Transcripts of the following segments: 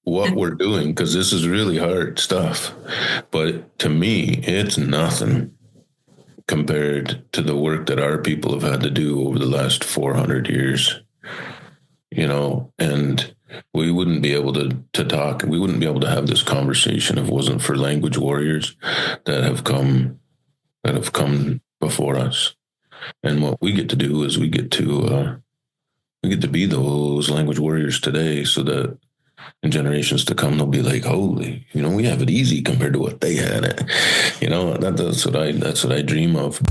what we're doing, because this is really hard stuff. But to me, it's nothing compared to the work that our people have had to do over the last 400 years, and we wouldn't be able to talk. We wouldn't be able to have this conversation if it wasn't for language warriors that have come before us. And what we get to do is we get to be those language warriors today, so that in generations to come, they'll be like, holy, we have it easy compared to what they had it. That's what I dream of.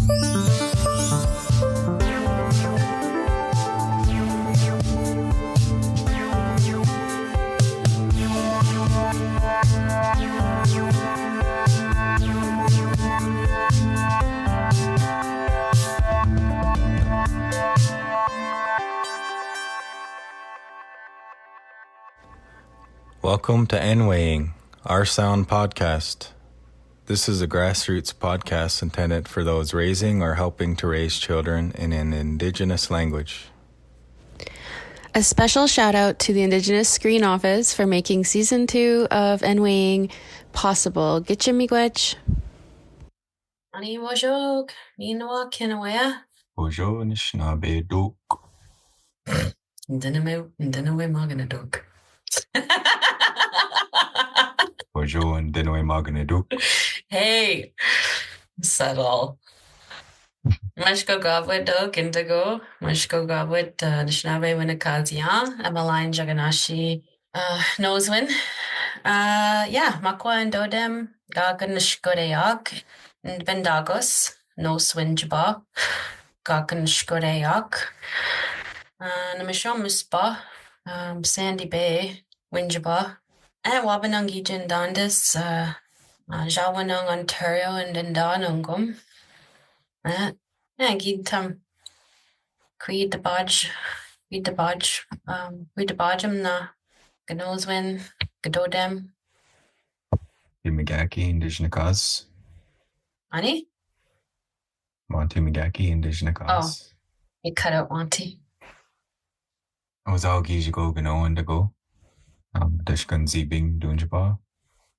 Welcome to Nwaying, Our Sound Podcast. This is a grassroots podcast intended for those raising or helping to raise children in an Indigenous language. A special shout out to the Indigenous Screen Office for making Season 2 of Nwaying possible. Gitcha miigwech. Ani wajog, ninawa kinawaya. Bojo nishnabe duk. Ndinawe magana duk. Bojo and Dinaway magana duk. Hey, subtle. Mashko goblet dog indigo. Mashko goblet Nishnabe Winnakazian. Emmeline Jaganashi Nosewin. Makwa and Dodem. Gaganishkoreyak. Bendagos. Nosewin Jaba. Gaganishkoreyak. Namishon Muspa. Sandy Bay. Winjaba. Wabanangi Jindandis, Jawanang, Ontario, and Dindanungum. Gidtam. Queed the Bodge, na Ganoswin, Gadodem. Timigaki, Indigenous. Ani? Monty Migaki, Indigenous. Oh, you cut out Monty. I was all Gijigo, Gano, and go. Dashkan Zibing Dunjaba,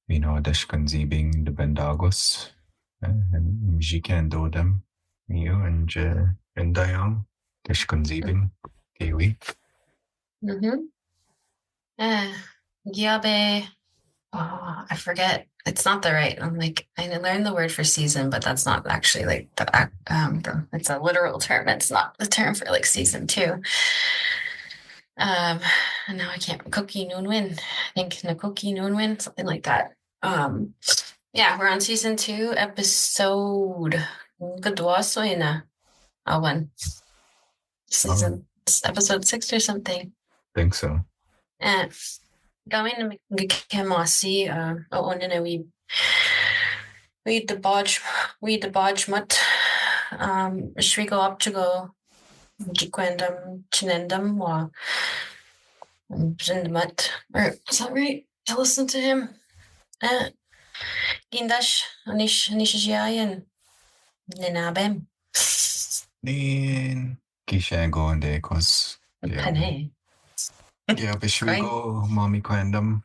Dashkan Zibing the Bendagos, and Jikan Dodem, and Dayang, Dashkan Zibing, Kiwi. Giabe, I forget. It's not the right. I learned the word for season, but that's not actually it's a literal term. It's not the term for season 2. And now I can't. Cookie Noonwin. I think Nakuki Noonwin, something like that. We're on season 2, episode Gadwasoina. Awan. Season episode 6 or something. Think so. And going to Kemasi, we debauch mut. Shrigo up to go. Jikwendam Chinendam wa Zindamat. Or is that right? I listened to him. Gindash Anishajiayan Ninabem. Nin Kishango and Dekos. Pane. Yeah, Bishwigo, Mommy Quendam.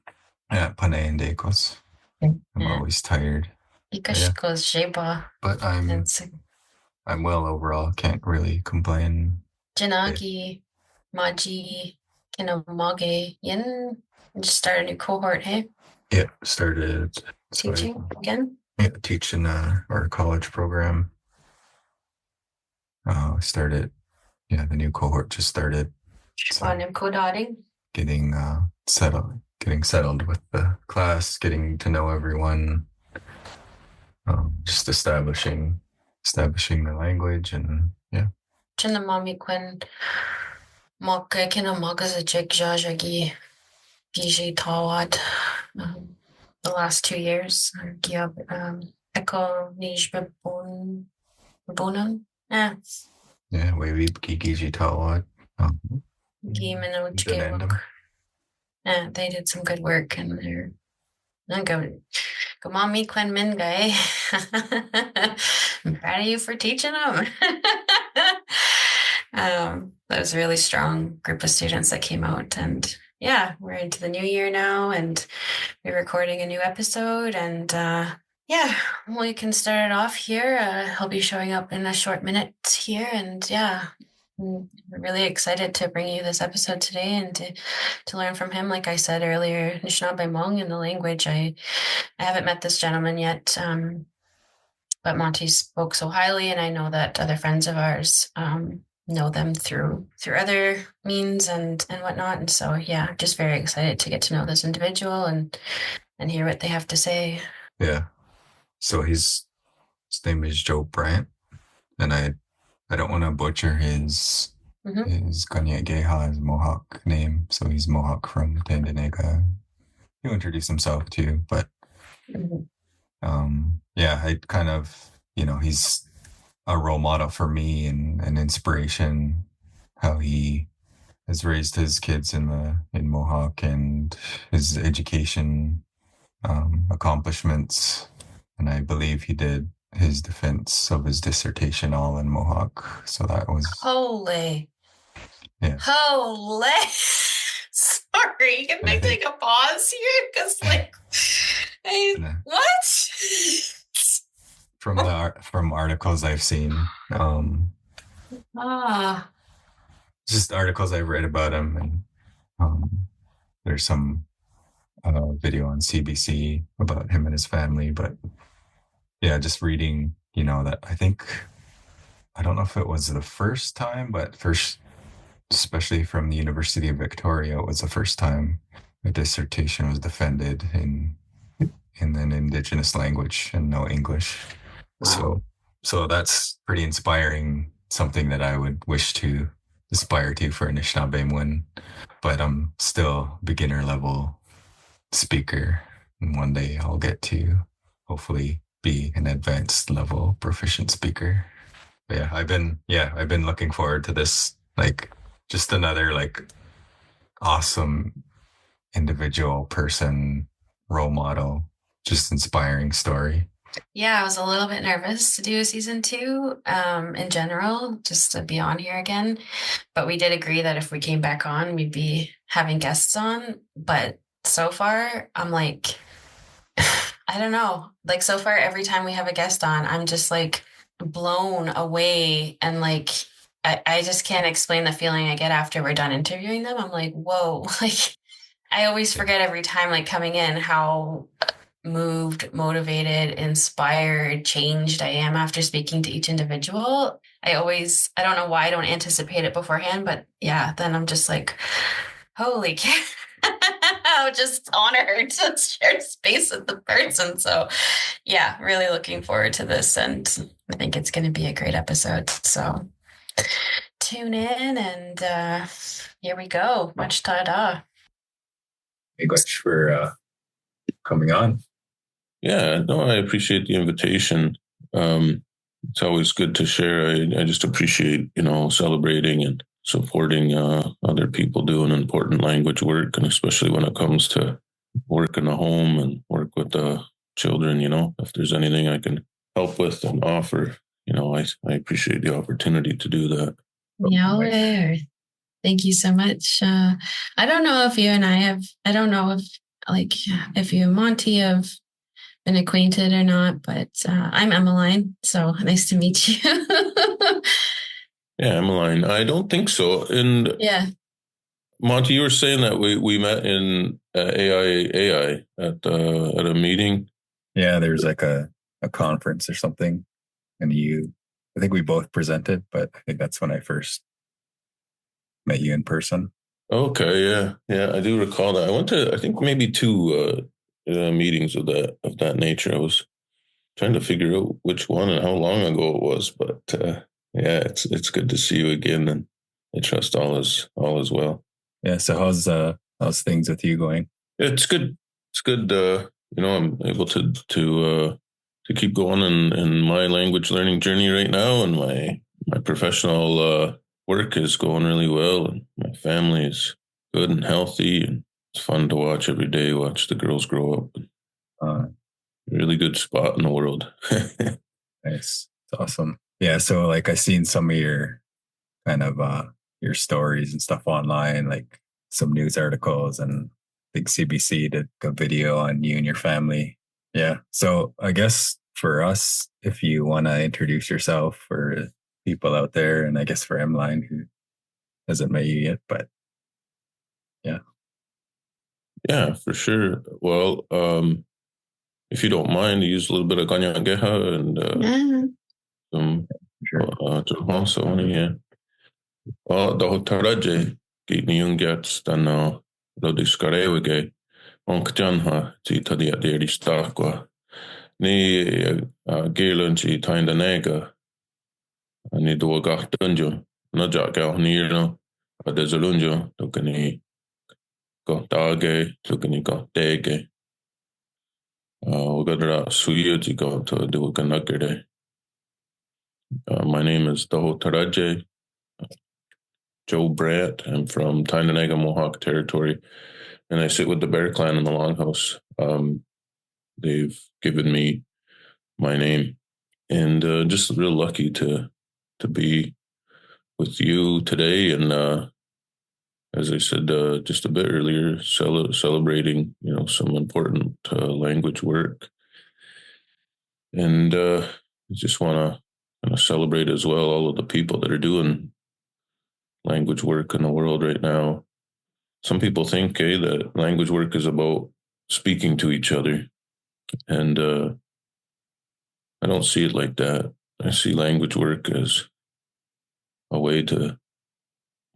Pane and Dekos. I'm always tired. Ikashikos Sheba. But I'm well overall. Can't really complain. Janagi, Maji, Kinamage, Yin. Just started a new cohort, hey? Yeah, started teaching again? Yeah, teaching our college program. Started, the new cohort just started. Getting settled with the class, getting to know everyone, just establishing the language, and Chinamami Quen Moka Kinamagas a Jig Jajagi Giji Tawad the last 2 years. Echo Nij Bonum. Yeah, we Gigi Tawad. They did some good work, and they're go mommy Quen Min guy. I'm proud of you for teaching them. That was a really strong group of students that came out, and yeah, we're into the new year now, and we're recording a new episode. And yeah, we can start it off here. He'll be showing up in a short minute here, and yeah, we're really excited to bring you this episode today and to learn from him. Like I said earlier, Anishinaabe Hmong in the language. I haven't met this gentleman yet, but Monty spoke so highly, and I know that other friends of ours know them through other means and whatnot. And so yeah, just very excited to get to know this individual and hear what they have to say. Yeah. So his name is Joe Brant, and I don't want to butcher his Kanyen'kéha, his Mohawk name. So he's Mohawk from Tyendinaga. He'll introduce himself too, but yeah, I kind of, he's a role model for me and an inspiration, how he has raised his kids in Mohawk and his education accomplishments. And I believe he did his defense of his dissertation all in Mohawk. So that was Holy. Yeah. Holy. Sorry, can I take a pause here? Because what? From articles I've seen, just articles I've read about him, and there's some video on CBC about him and his family. But yeah, just reading, that I don't know if it was the first time, but especially from the University of Victoria, it was the first time a dissertation was defended in an Indigenous language and no English. Wow. So that's pretty inspiring, something that I would wish to aspire to for Anishinaabe, but I'm still beginner level speaker, and one day I'll get to hopefully be an advanced level proficient speaker. But yeah, I've been looking forward to this, just another awesome individual person, role model, just inspiring story. Yeah, I was a little bit nervous to do a season 2 in general, just to be on here again. But we did agree that if we came back on, we'd be having guests on. But so far, I'm like, I don't know. So far, every time we have a guest on, I'm just blown away. And I just can't explain the feeling I get after we're done interviewing them. I'm like, whoa, I always forget every time coming in how moved, motivated, inspired, changed I am after speaking to each individual. I don't know why I don't anticipate it beforehand, but yeah, then I'm just holy cow. I'm just honored to share space with the person. So yeah, really looking forward to this, and I think it's going to be a great episode. So tune in, and here we go. Much tada. Thanks for coming on. Yeah, no, I appreciate the invitation. It's always good to share. I just appreciate, celebrating and supporting other people doing important language work, and especially when it comes to work in the home and work with the children. If there's anything I can help with and offer, I appreciate the opportunity to do that. Yeah, thank you so much. I don't know if you and I don't know if you and Monty have been acquainted or not, but I'm Emmeline, so nice to meet you. Yeah, Emmeline, I don't think so. And yeah, Monty, you were saying that we met in AI at a meeting. Yeah, there's a conference or something, and I think we both presented, but I think that's when I first met you in person. Okay, yeah, I do recall that. I went to, I think, maybe 2 meetings of that nature. I was trying to figure out which one and how long ago it was, but yeah, it's good to see you again, and I trust all is well. Yeah. So how's things with you going? It's good. It's good. I'm able to keep going in my language learning journey right now, and my professional work is going really well, and my family is good and healthy, and it's fun to watch every day. Watch the girls grow up. Really good spot in the world. Nice. It's awesome. Yeah. So I seen some of your kind of your stories and stuff online, some news articles, and I think CBC did a video on you and your family. Yeah. So I guess for us, if you want to introduce yourself for people out there, and I guess for Emmeline, who hasn't met you yet, but yeah. Yeah, for sure. Well, if you don't mind, use a little bit of Kanyen'kéha and some Tahohtharátye. Tahohtharátye Kitniungyats Tano Lodiskarewige Onkwehonwehnéha Tyendinaga Ni Galen Tyendinaga Ni Duagastunjo Najaka Niro Adesalunjo Tukani Gotage Tukani Gotege Ugadra Suyuti Got Duakanagade. My name is Tahohtharátye Joe Brant. I'm from Tyendinaga Mohawk Territory, and I sit with the Bear Clan in the Longhouse. They've given me my name, and just real lucky to be with you today. And as I said just a bit earlier, celebrating some important language work, and I just want to kind of celebrate as well all of the people that are doing language work in the world right now. Some people think that language work is about speaking to each other, and I don't see it like that. I see language work as a way to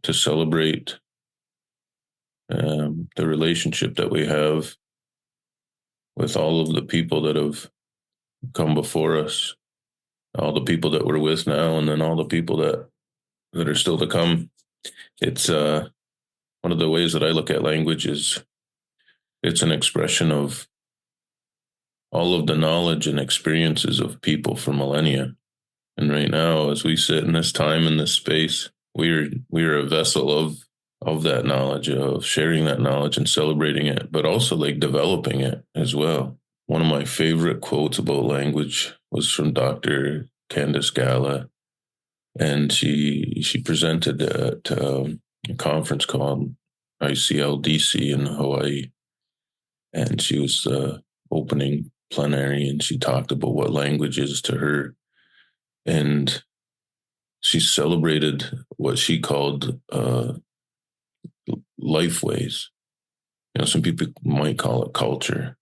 celebrate the relationship that we have with all of the people that have come before us, all the people that we're with now, and then all the people that are still to come. It's one of the ways that I look at language is it's an expression of all of the knowledge and experiences of people for millennia. And right now, as we sit in this time, in this space, we're a vessel of that knowledge, of sharing that knowledge and celebrating it, but also like developing it as well. One of my favorite quotes about language was from Dr. Candace Gala, and she presented at a conference called ICLDC in Hawaii, and she was opening plenary, and she talked about what language is to her, and she celebrated what she called life ways. Some people might call it culture,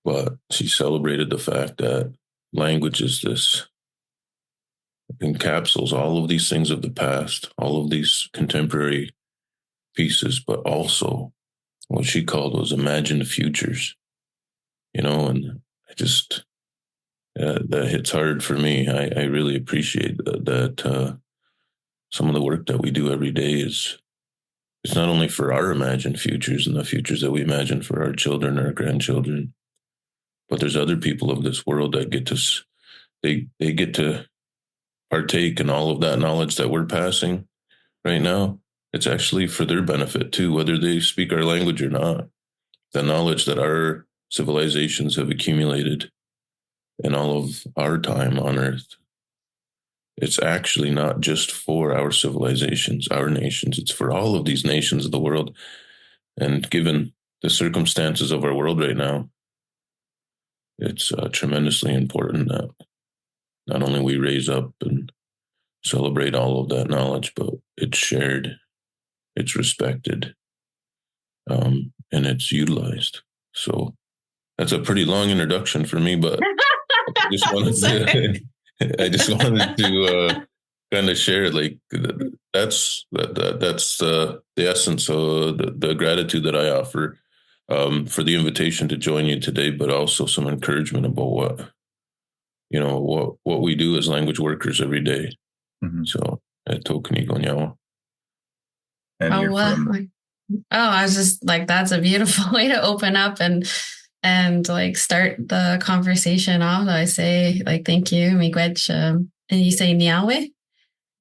but she celebrated the fact that language is this, encapsulates all of these things of the past, all of these contemporary pieces, but also what she called was imagined futures, and I just, that hits hard for me. I really appreciate that some of the work that we do every day is it's not only for our imagined futures and the futures that we imagine for our children or our grandchildren, but there's other people of this world that get to they get to partake in all of that knowledge that we're passing right now. It's actually for their benefit too, whether they speak our language or not. The knowledge that our civilizations have accumulated in all of our time on Earth, it's actually not just for our civilizations, our nations. It's for all of these nations of the world. And given the circumstances of our world right now, it's tremendously important that not only we raise up and celebrate all of that knowledge, but it's shared, it's respected, and it's utilized. So that's a pretty long introduction for me, but I just wanted to kind of share, like, that's the essence of the gratitude that I offer for the invitation to join you today, but also some encouragement about what we do as language workers every day. Mm-hmm. So and you're from... I was just like, that's a beautiful way to open up and like start the conversation off. I say like, thank you, miigwech, and you say nya'we.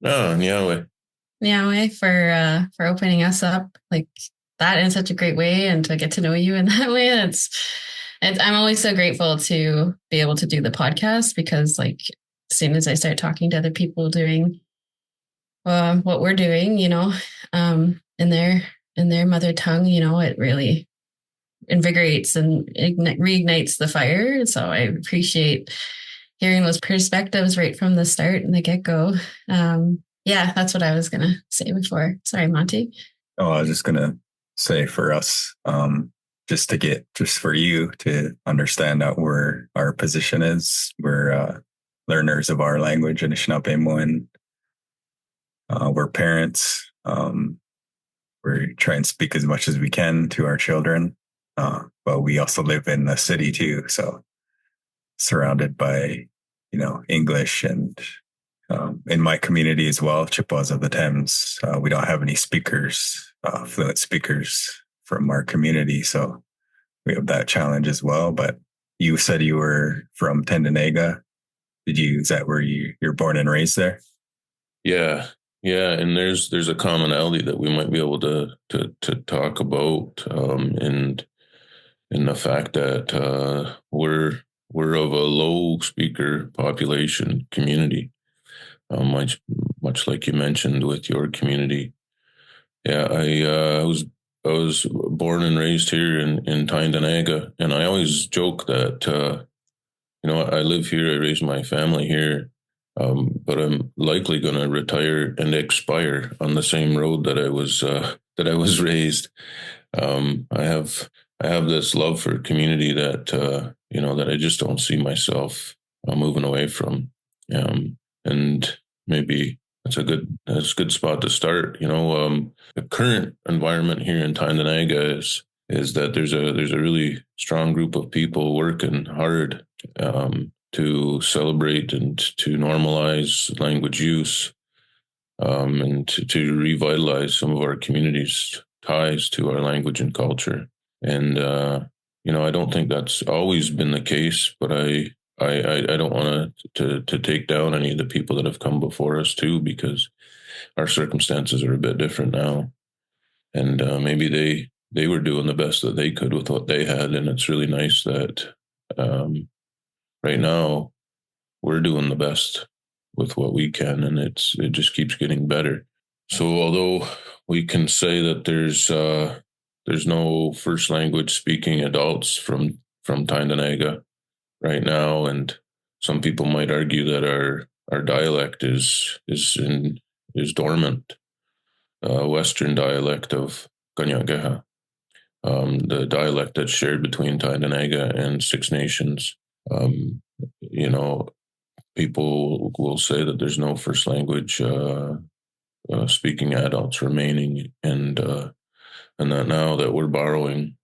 Oh, nya'we for opening us up like that in such a great way, and to get to know you in that way. I'm always so grateful to be able to do the podcast, because like as soon as I start talking to other people doing what we're doing, in their in their mother tongue, it really invigorates and reignites the fire. So I appreciate hearing those perspectives right from the start and the get-go. Yeah, that's what I was going to say before. Sorry, Monty. Oh, I was just going to say for us, just for you to understand that our position is, we're learners of our language, Anishinaabemowin. We're parents. We try and speak as much as we can to our children, but we also live in the city too, so surrounded by, English. And in my community as well, Chippewas of the Thames, we don't have any fluent speakers from our community, so we have that challenge as well. But you said you were from Tyendinaga. Is that where you're born and raised there? Yeah. And there's a commonality that we might be able to talk about, and in the fact that we're of a low speaker population community, much like you mentioned with your community. Yeah, I was born and raised here in Tyendinaga, and I always joke that I live here, I raised my family here, but I'm likely going to retire and expire on the same road that I was raised. I have this love for community that that I just don't see myself moving away from, and maybe that's a good spot to start. The current environment here in Tyendinaga is that there's a really strong group of people working hard to celebrate and to normalize language use, and to revitalize some of our community's ties to our language and culture. And I don't think that's always been the case, but I don't want to take down any of the people that have come before us too, because our circumstances are a bit different now, and maybe they were doing the best that they could with what they had, and it's really nice that right now we're doing the best with what we can, and it just keeps getting better. So although we can say that there's no first language speaking adults from Tyendinaga right now, and some people might argue that our dialect is dormant, Western dialect of Kanyen'kéha, the dialect that's shared between Tyendinaga and Six Nations. People will say that there's no first language speaking adults remaining, and that now that we're borrowing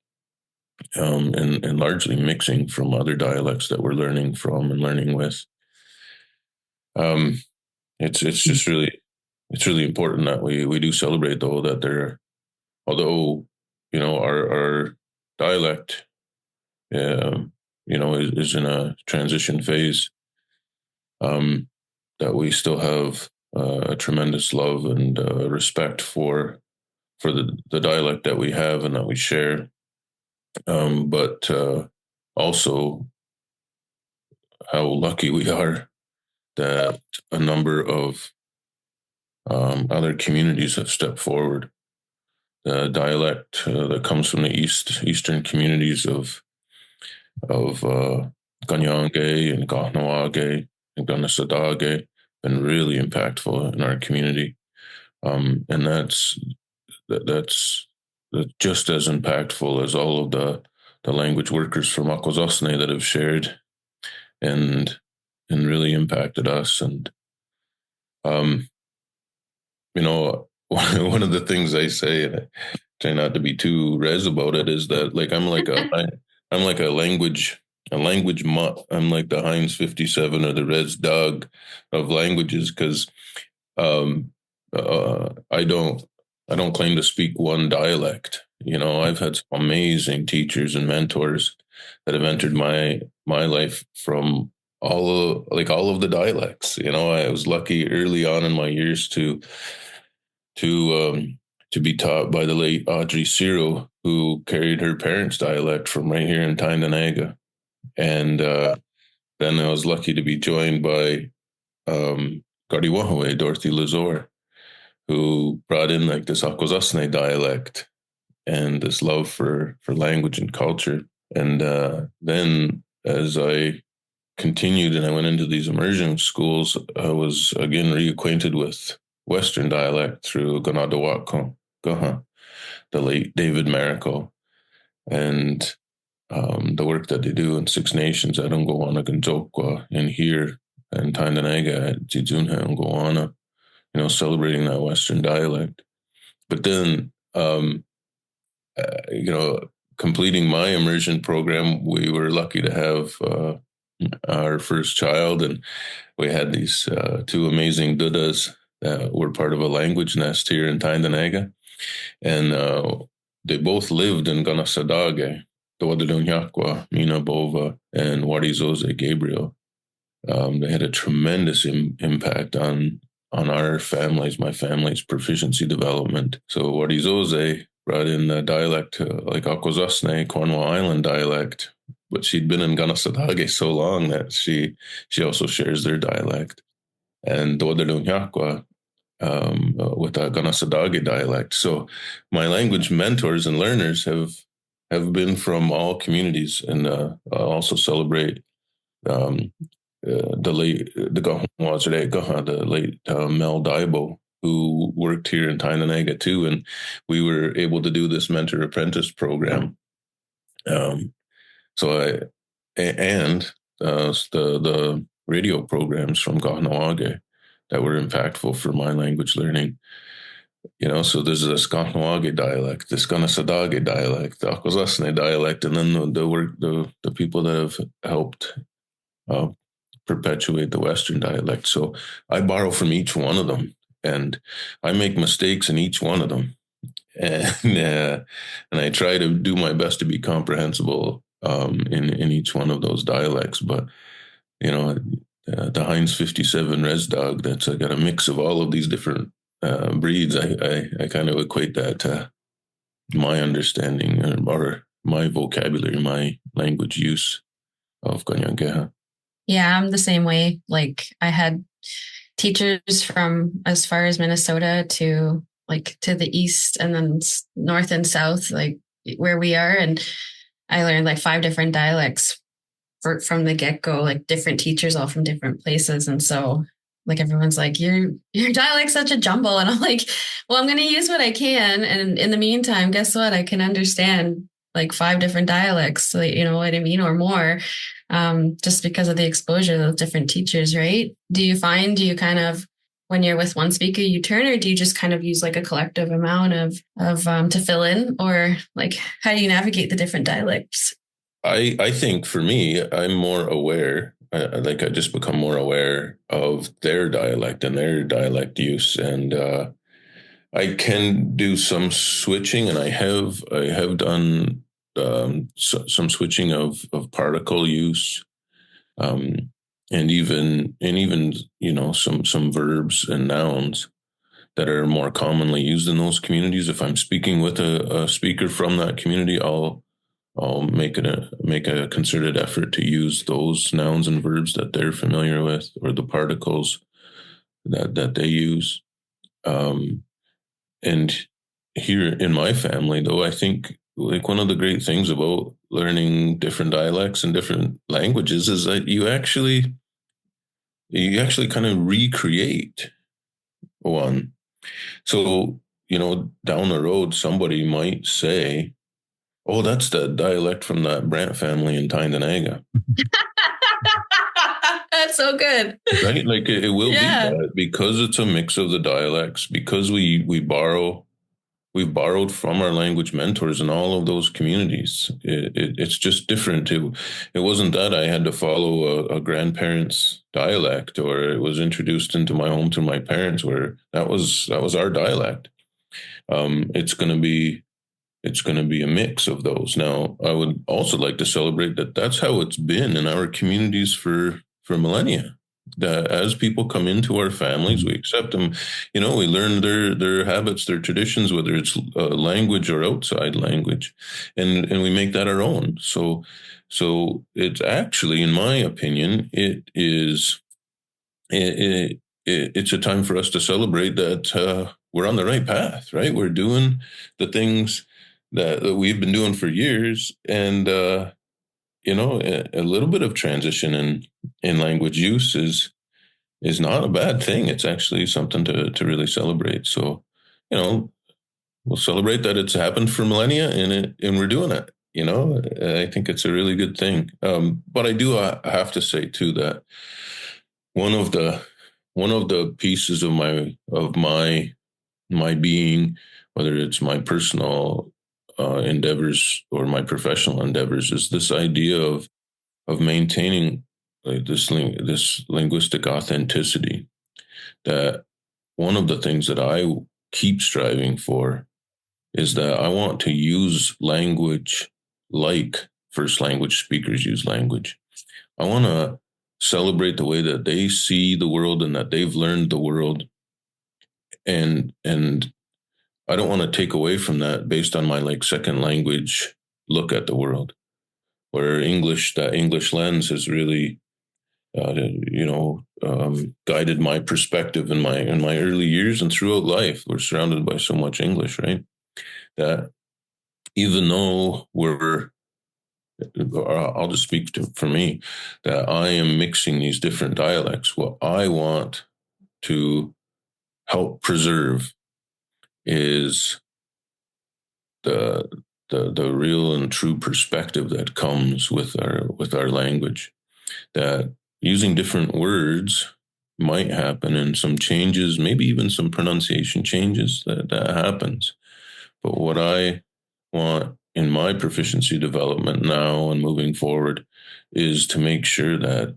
and largely mixing from other dialects that we're learning from and learning with, it's just really important that we do celebrate, though, that although our dialect is in a transition phase, that we still have a tremendous love and respect for the dialect that we have and that we share, but also how lucky we are that a number of other communities have stepped forward. The dialect that comes from the eastern communities of Kanyen'kéha and Kahnawake and Gunnesadage been really impactful in our community, and that's just as impactful as all of the language workers from Akwesasne that have shared and really impacted us. And one of the things I say, and I try not to be too res about it, is that I'm like a language mutt. I'm like the Heinz 57 or the Res Dog of languages, because I don't claim to speak one dialect. I've had some amazing teachers and mentors that have entered my life from all of the dialects. I was lucky early on in my years to be taught by the late Audrey Ciro, who carried her parents' dialect from right here in Tyendinaga. And then I was lucky to be joined by Gardiwahwe, Dorothy Lazor, who brought in this Akwesasne dialect. and this love for language and culture. And then as I continued and I went into these immersion schools, I was again reacquainted with Western dialect through Ganadawak, the late David Mariko, and the work that they do in Six Nations at Onkwehonwehnéha and here in Tyendinaga at Tijunha Onkwehonwehnéha, celebrating that Western dialect. But then, completing my immersion program, we were lucky to have our first child, and we had these two amazing dudas that were part of a language nest here in Tyendinaga, and they both lived in Ganasadage, Tewahséhtha, Mina Bova, and Warizoze Gabriel. They had a tremendous impact on our families, my family's proficiency development. So Warizoze brought in the dialect like Akwesasne, Cornwall Island dialect, but she'd been in Ganasadage so long that she also shares their dialect. And Tewahséhtha with a Ganasadage dialect. So my language mentors and learners have been from all communities, and I also celebrate the late Mel Daibo, who worked here in Tyendinaga too, and we were able to do this mentor apprentice program. The radio programs from Kahnawake that were impactful for my language learning. So there's this Kahnawake dialect, this Ganasadage dialect, the Akwesasne dialect, and then the people that have helped perpetuate the Western dialect. So I borrow from each one of them, and I make mistakes in each one of them, and I try to do my best to be comprehensible in each one of those dialects. But the Heinz 57 Res Dog, that's got a mix of all of these different breeds. I kind of equate that to my understanding or my vocabulary, my language use of Kanyen'kéha. Yeah, I'm the same way. Like I had teachers from as far as Minnesota to the east and then north and south, like where we are. And I learned like 5 different dialects from the get-go, like different teachers all from different places. And so like everyone's like, your dialect's such a jumble. And I'm like, well, I'm going to use what I can. And in the meantime, guess what? I can understand like 5 different dialects, so you know what I mean, or more, just because of the exposure of those different teachers, right? Do you kind of, when you're with one speaker, you turn, or do you just kind of use like a collective amount of to fill in, or like how do you navigate the different dialects? I think for me, I'm more aware. I just become more aware of their dialect and their dialect use, and I can do some switching, and I have done some switching of particle use, and even some verbs and nouns that are more commonly used in those communities. If I'm speaking with a speaker from that community, I'll make a concerted effort to use those nouns and verbs that they're familiar with, or the particles that they use. And here in my family, though, I think like one of the great things about learning different dialects and different languages is that you actually kind of recreate one. So, down the road, somebody might say, oh, that's the dialect from that Brant family in Tyendinaga. That's so good. Right? Like it will be that, because it's a mix of the dialects, because we've borrowed from our language mentors in all of those communities. It's just different. It wasn't that I had to follow a grandparent's dialect, or it was introduced into my home through my parents, where that was our dialect. It's going to be a mix of those. Now, I would also like to celebrate that that's how it's been in our communities for millennia. That as people come into our families, we accept them. We learn their habits, their traditions, whether it's language or outside language, and we make that our own. So it's actually, in my opinion, it's a time for us to celebrate that we're on the right path. Right, we're doing the things that we've been doing for years. And, you know, a little bit of transition in language use is not a bad thing. It's actually something to really celebrate. So, you know, we'll celebrate that it's happened for millennia and we're doing it. You know, I think it's a really good thing. But I do have to say too that one of the pieces of my being, whether it's my personal endeavors or my professional endeavors, is this idea of maintaining this linguistic authenticity. That one of the things that I keep striving for is that I want to use language like first language speakers use language. I want to celebrate the way that they see the world and that they've learned the world. And I don't want to take away from that based on my like second language look at the world, where that English lens has really, guided my perspective in my early years and throughout life. We're surrounded by so much English, right? That even though I'll just speak for me, that I am mixing these different dialects. What I want to help preserve is the real and true perspective that comes with our language. That using different words might happen and some changes, maybe even some pronunciation changes that happens. But what I want in my proficiency development now and moving forward is to make sure that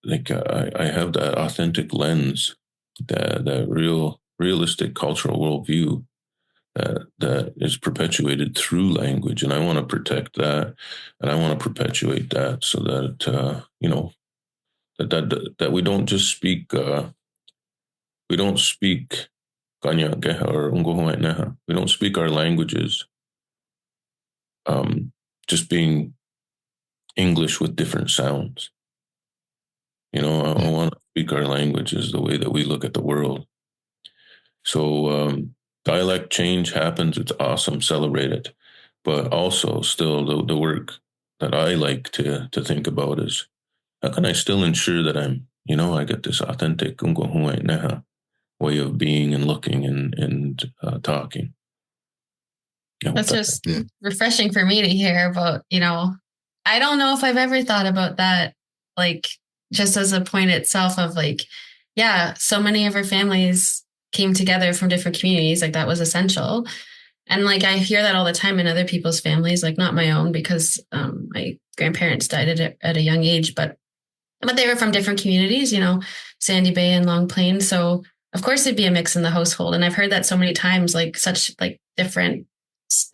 like I have that authentic lens, that realistic cultural worldview that is perpetuated through language, and I want to protect that, and I want to perpetuate that, so that that we don't just speak Kanyen'kéha or Onkwehonwehnéha. We don't speak our languages just being English with different sounds. You know, I want to speak our languages the way that we look at the world. So dialect change happens. It's awesome. Celebrate it. But also still the work that I like to think about is how can I still ensure that I get this authentic Onkwehonwehnéha way of being and looking and talking. That's just refreshing for me to hear about, I don't know if I've ever thought about that, like just as a point itself of like, yeah, so many of our families came together from different communities, like that was essential. And like, I hear that all the time in other people's families, like not my own, because my grandparents died at a young age, but they were from different communities, Sandy Bay and Long Plain. So of course it'd be a mix in the household. And I've heard that so many times, like such like different,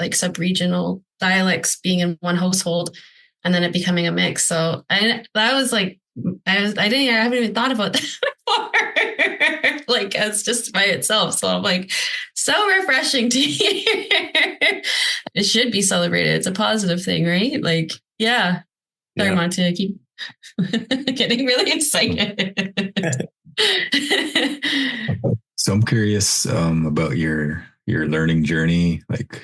like sub-regional dialects being in one household and then it becoming a mix. So I haven't even thought about that before, like as just by itself. So I'm like, so refreshing to hear. It should be celebrated. It's a positive thing, right? Like, yeah. Sorry, Monty, I keep getting really excited. So I'm curious about your learning journey. Like,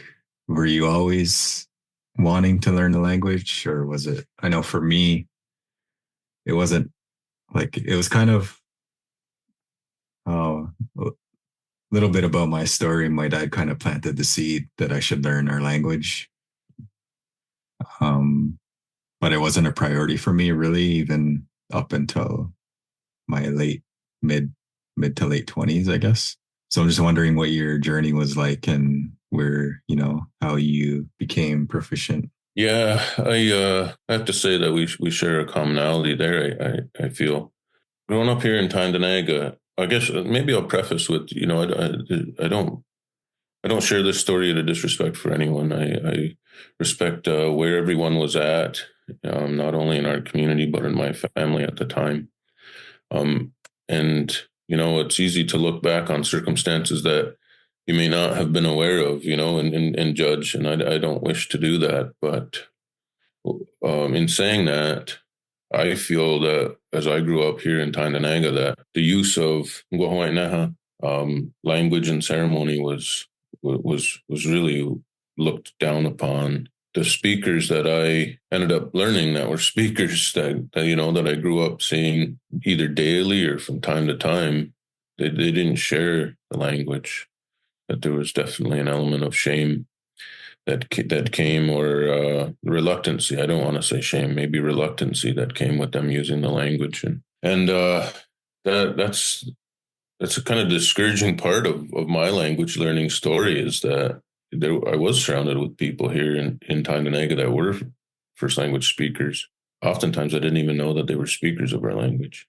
were you always wanting to learn the language, or was it? I know for me, it wasn't like it was kind of a little bit about my story. My dad kind of planted the seed that I should learn our language. But it wasn't a priority for me really, even up until my mid to late 20s, I guess. So I'm just wondering what your journey was like and how you became proficient. Yeah, I have to say that we share a commonality there. I feel growing up here in Tyendinaga, I guess maybe I'll preface with I don't share this story out of disrespect for anyone. I respect where everyone was at, not only in our community but in my family at the time. And it's easy to look back on circumstances that you may not have been aware of, and judge. And I don't wish to do that. But in saying that, I feel that as I grew up here in Tyendinaga, that the use of Onkwehonwehnéha language and ceremony was really looked down upon. The speakers that I ended up learning that were speakers that I grew up seeing either daily or from time to time, they didn't share the language. That there was definitely an element of shame that came, or reluctancy. I don't want to say shame, maybe reluctancy that came with them using the language, and that's a kind of discouraging part of my language learning story, is that I was surrounded with people here in Tyendinaga that were first language speakers. Oftentimes I didn't even know that they were speakers of our language.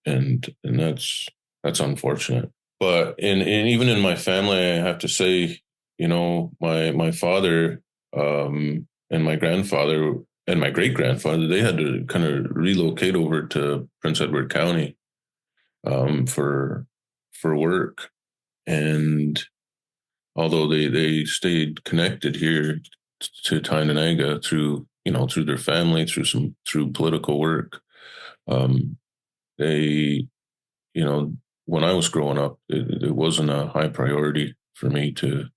And that's unfortunate. But even in my family, I have to say, my father and my grandfather and my great grandfather, they had to kind of relocate over to Prince Edward County for work. And although they stayed connected here to Tyendinaga through their family, through political work, they, when I was growing up, it wasn't a high priority for me to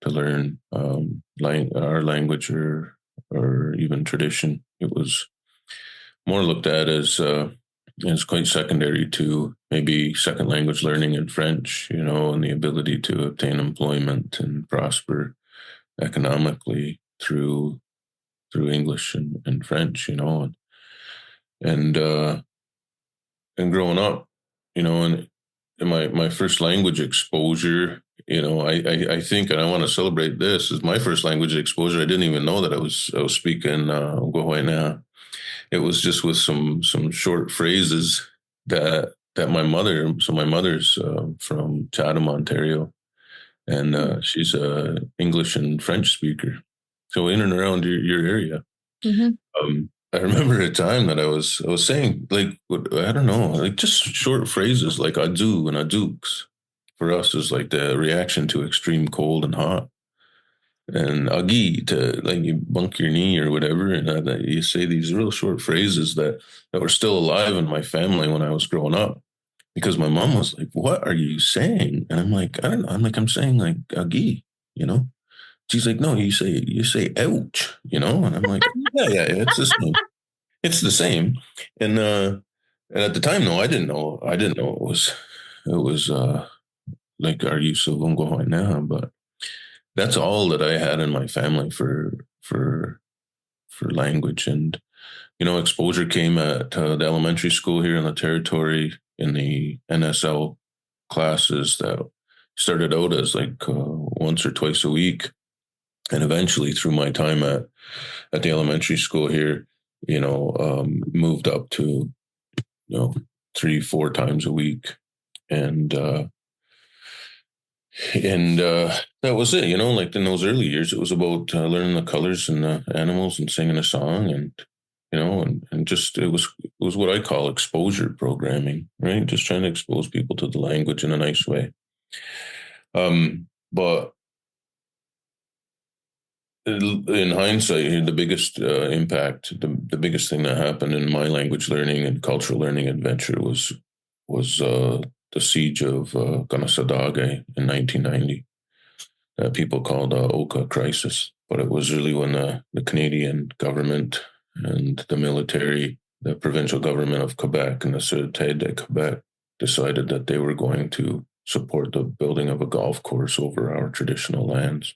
learn our language or even tradition. It was more looked at as quite secondary to maybe second language learning in French, and the ability to obtain employment and prosper economically through English and French, and growing up, and in my first language exposure, I think, and I want to celebrate this, is my first language exposure. I didn't even know that I was speaking Onkwehonwehnéha. It was just with some short phrases that my mother's from Chatham, Ontario, and she's a English and French speaker. So in and around your area. Mm-hmm. I remember a time that I was saying, like, I don't know, like just short phrases like "adu" and "adukes" for us is like the reaction to extreme cold and hot, and "agi" to like you bunk your knee or whatever, and that you say these real short phrases that were still alive in my family when I was growing up, because my mom was like, "What are you saying?" And I'm like, "I don't know." I'm saying like "agi," you know. She's like, "No, you say ouch," and I'm like, yeah, it's the same. It's the same. And at the time, no, I didn't know it was like our use of Onkwehonwehnéha, but that's all that I had in my family for language. And exposure came at the elementary school here in the territory in the NSL classes that started out as like once or twice a week. And eventually, through my time at the elementary school here, moved up to 3-4 times a week, and that was it. Like in those early years, it was about learning the colors and the animals and singing a song, and and just it was what I call exposure programming, right? Just trying to expose people to the language in a nice way. But in hindsight, the biggest impact, the biggest thing that happened in my language learning and cultural learning adventure was the siege of Kanyen'kéha in 1990, that people called the Oka crisis. But it was really when the Canadian government and the military, the provincial government of Quebec and the S2E6 de Quebec decided that they were going to support the building of a golf course over our traditional lands.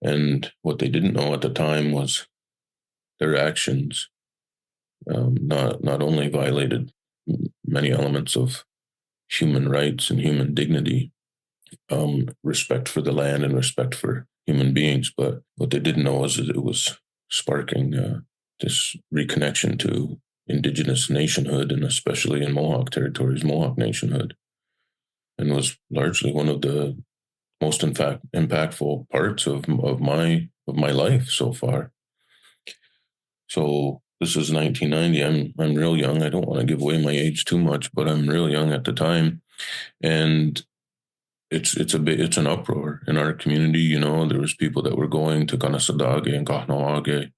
And what they didn't know at the time was their actions not only violated many elements of human rights and human dignity, respect for the land and respect for human beings, but what they didn't know is that it was sparking this reconnection to Indigenous nationhood, and especially in Mohawk territories, Mohawk nationhood, and was largely one of the most impactful parts of my life so far. So this is 1990. I'm real young. I don't want to give away my age too much, but I'm real young at the time, and it's an uproar in our community. There was people that were going to Kanyen'kéha and Kahnawake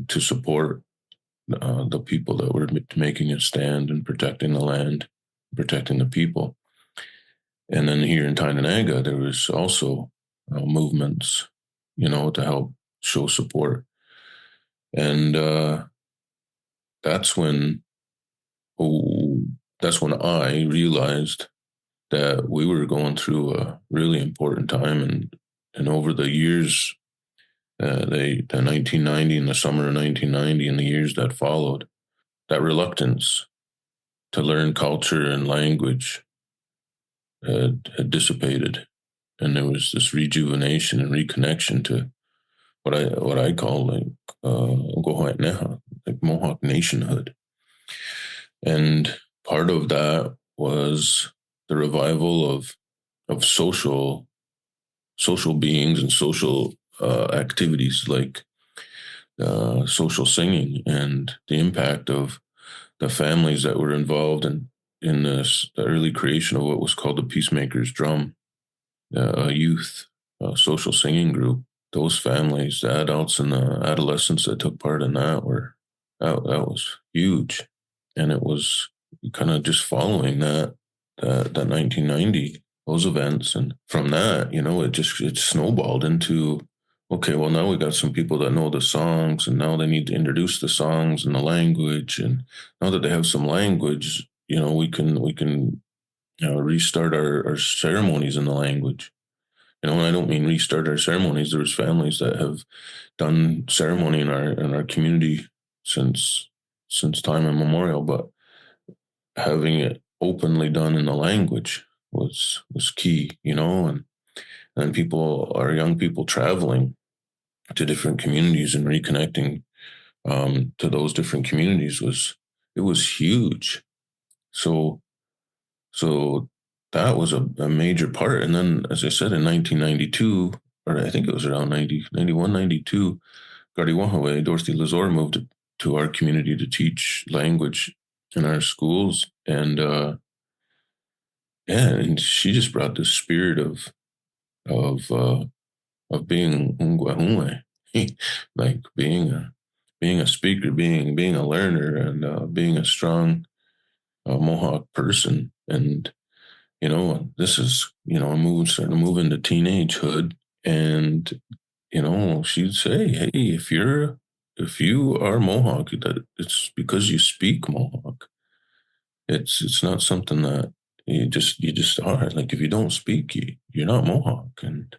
to support the people that were making a stand and protecting the land, protecting the people. And then here in Tyendinaga, there was also movements to help show support. And that's when I realized that we were going through a really important time, and over the years, the 1990 and the summer of 1990 and the years that followed, that reluctance to learn culture and language had dissipated, and there was this rejuvenation and reconnection to what I call like Onkwehonwehnéha, like Mohawk nationhood. And part of that was the revival of social beings and social activities like social singing, and the impact of the families that were involved in the early creation of what was called the Peacemaker's Drum, a youth social singing group. Those families, the adults and the adolescents that took part in that that was huge, and it was kind of just following that 1990, those events, and from that, it snowballed into, okay, well, now we got some people that know the songs, and now they need to introduce the songs and the language, and now that they have some language, we can restart our ceremonies in the language. And I don't mean restart our ceremonies. There's families that have done ceremony in our community since time immemorial, but having it openly done in the language was key, and our young people traveling to different communities and reconnecting to those different communities was huge. So that was a major part. And then, as I said, in 1992, or I think it was around 91, 92, Gardiwahaway, Dorothy Lazor, moved to our community to teach language in our schools. And and she just brought this spirit of being Onkwehonweh, like being a speaker, being a learner, and being a strong Mohawk person. And this is starting to move into teenagehood, and she'd say, hey, if you are Mohawk, that it's because you speak Mohawk. It's not something that you just are. Like, if you don't speak, you're not Mohawk. And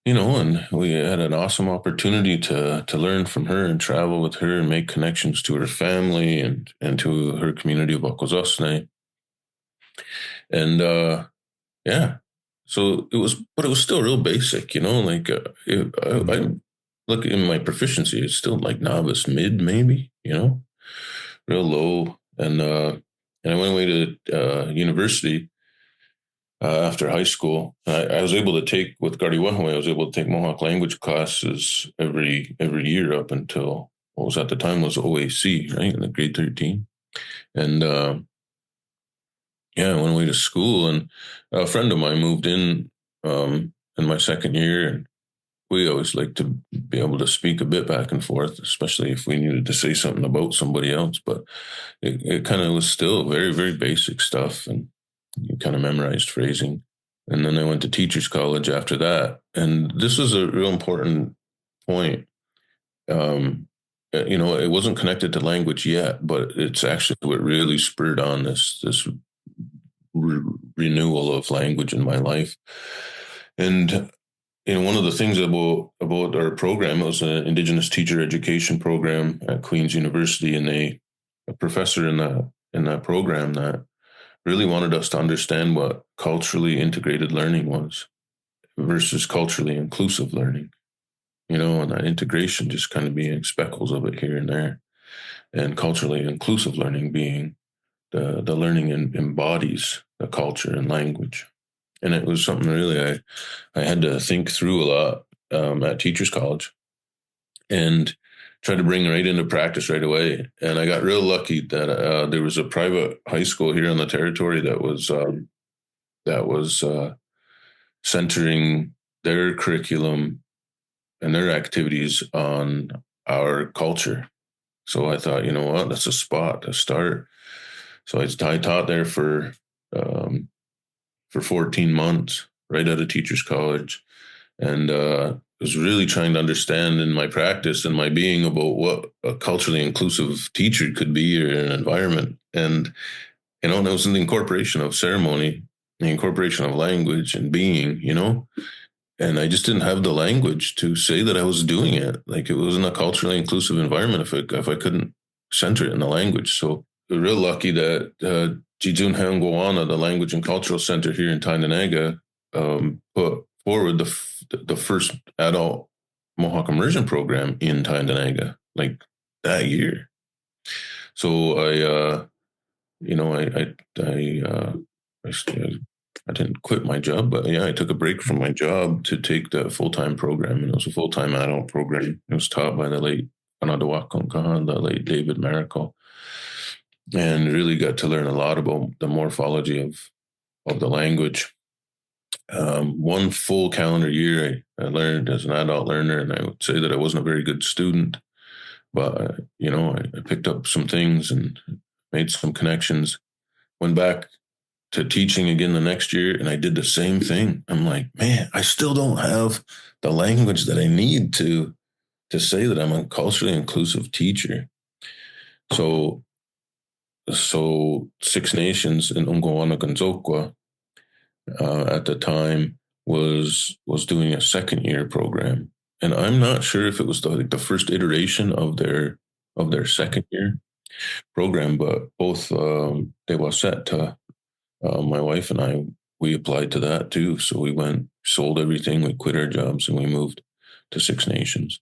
and we had an awesome opportunity to learn from her and travel with her and make connections to her family and to her community of Akwesasne. And yeah, so it was, but it was still real basic, like I look in my proficiency, it's still like novice mid, maybe, real low. And I went away to university after high school. I was able to take, with Gardiwahaway, I was able to take Mohawk language classes every year up until what was at the time was OAC, right, in the grade 13. And I went away to school, and a friend of mine moved in my second year, and we always like to be able to speak a bit back and forth, especially if we needed to say something about somebody else. But it kind of was still very, very basic stuff, and you kind of memorized phrasing. And then I went to teachers college after that. And this was a real important point. It wasn't connected to language yet, but it's actually what really spurred on this renewal of language in my life. And one of the things about our program, it was an Indigenous teacher education program at Queen's University, and a professor in that program that really wanted us to understand what culturally integrated learning was versus culturally inclusive learning. And that integration just kind of being speckles of it here and there, and culturally inclusive learning being the learning embodies the culture and language. And it was something really I had to think through a lot at teachers college and try to bring right into practice right away. And I got real lucky that there was a private high school here on the territory that was centering their curriculum and their activities on our culture. So I thought, you know what, that's a spot to start. So I taught there for 14 months right out of teachers college. and was really trying to understand in my practice and my being about what a culturally inclusive teacher could be or an environment. And, and it was an incorporation of ceremony, the incorporation of language and being, and I just didn't have the language to say that I was doing it. Like, it wasn't a culturally inclusive environment if I couldn't center it in the language. So we're real lucky that Onkwehonwehnéha, the Language and Cultural Center here in Tyendinaga, put forward the first adult Mohawk immersion program in Tyendinaga, like that year. So I didn't quit my job, but yeah, I took a break from my job to take the full-time program, and it was a full-time adult program. It was taught by the late Kanyen'kéha, the late David Miracle, and really got to learn a lot about the morphology of the language. One full calendar year, I learned as an adult learner, and I would say that I wasn't a very good student, but I picked up some things and made some connections. Went back to teaching again the next year, and I did the same thing. I'm like, man, I still don't have the language that I need to say that I'm a culturally inclusive teacher. So Six Nations in Onkwehonwehnéha at the time was doing a second year program, and I'm not sure if it was the first iteration of their second year program, but both Tewahséhtha, my wife and I, we applied to that too. So we went, sold everything, we quit our jobs, and we moved to Six Nations.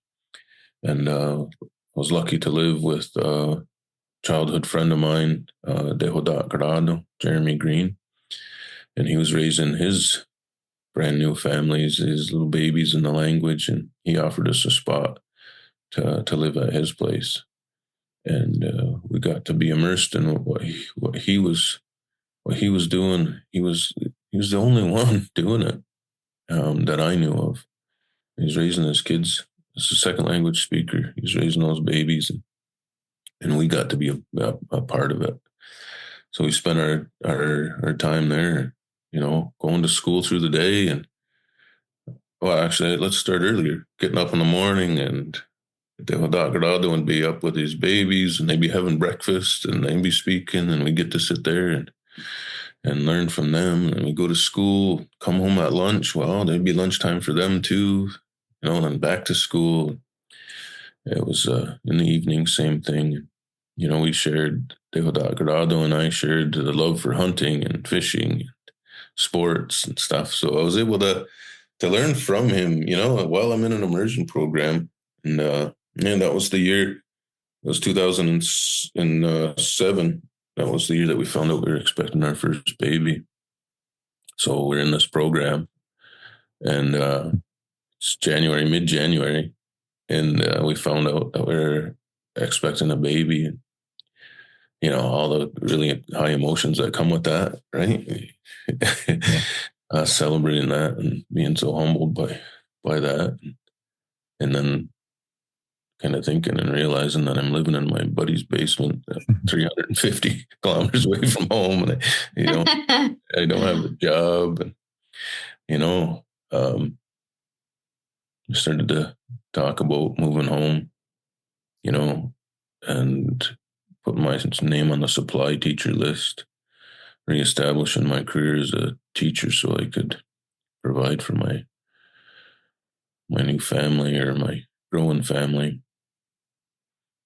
And I was lucky to live with a childhood friend of mine, Tahohtharátye, Jeremy Green, and he was raising his brand new families, his little babies in the language, and he offered us a spot to live at his place. And we got to be immersed in what he was doing. He was the only one doing it that I knew of. He's raising his kids as a second language speaker. He's raising those babies, and we got to be a part of it. So we spent our time there, going to school through the day. And well, actually, let's start earlier. Getting up in the morning, and Tahohtharátye would be up with his babies, and they'd be having breakfast, and they'd be speaking, and we get to sit there and learn from them. And we go to school, come home at lunch. Well, there'd be lunchtime for them too, and then back to school. It was in the evening, same thing. We shared, Tahohtharátye and I shared the love for hunting and fishing, and sports and stuff. So I was able to learn from him, while I'm in an immersion program. And that was the year. It was 2007. That was the year that we found out we were expecting our first baby. So we're in this program, and it's mid-January, and we found out that we're expecting a baby. All the really high emotions that come with that, right? Celebrating that and being so humbled by that, and then kind of thinking and realizing that I'm living in my buddy's basement, 350 kilometers away from home, and I don't have a job, and we started to talk about moving home, and putting my name on the supply teacher list, reestablishing my career as a teacher so I could provide for my new family, or my growing family.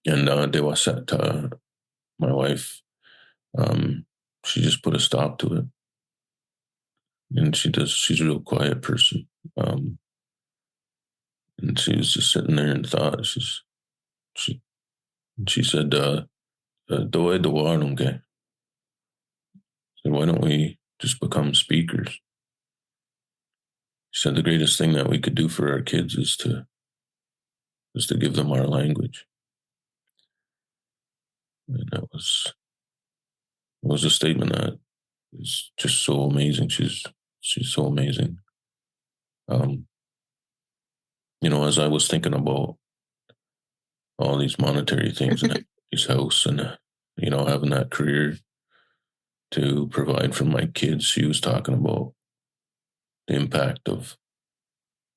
And Tewahséhtha, my wife, she just put a stop to it. And she's a real quiet person. And she was just sitting there and thought, she said, ronke. So why don't we just become speakers? She said the greatest thing that we could do for our kids is to give them our language. And that was a statement that is just so amazing. She's so amazing. As I was thinking about all these monetary things in his house, and having that career to provide for my kids, she was talking about the impact of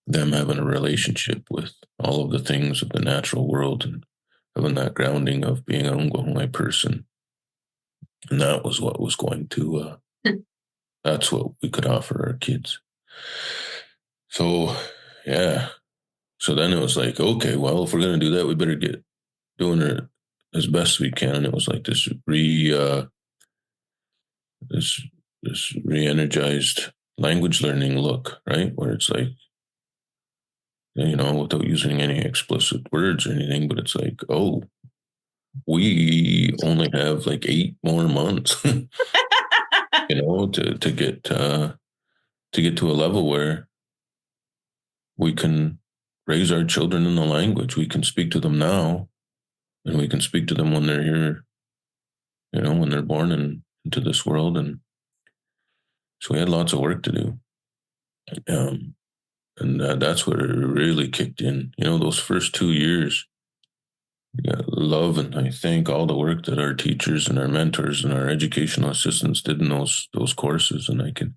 them having a relationship with all of the things of the natural world and having that grounding of being an Onkwehonweh person. And that was what was going to, that's what we could offer our kids. So, yeah. So then it was like, okay, well, if we're going to do that, we better get doing it as best we can. And it was like this re-energized language learning look, right? Where it's like, without using any explicit words or anything, but it's like, oh, we only have like 8 more months, to get to a level where we can raise our children in the language. We can speak to them now, and we can speak to them when they're here, when they're born into this world. And so we had lots of work to do. And that's where it really kicked in. Those first 2 years, love, and I thank all the work that our teachers and our mentors and our educational assistants did in those courses. And I can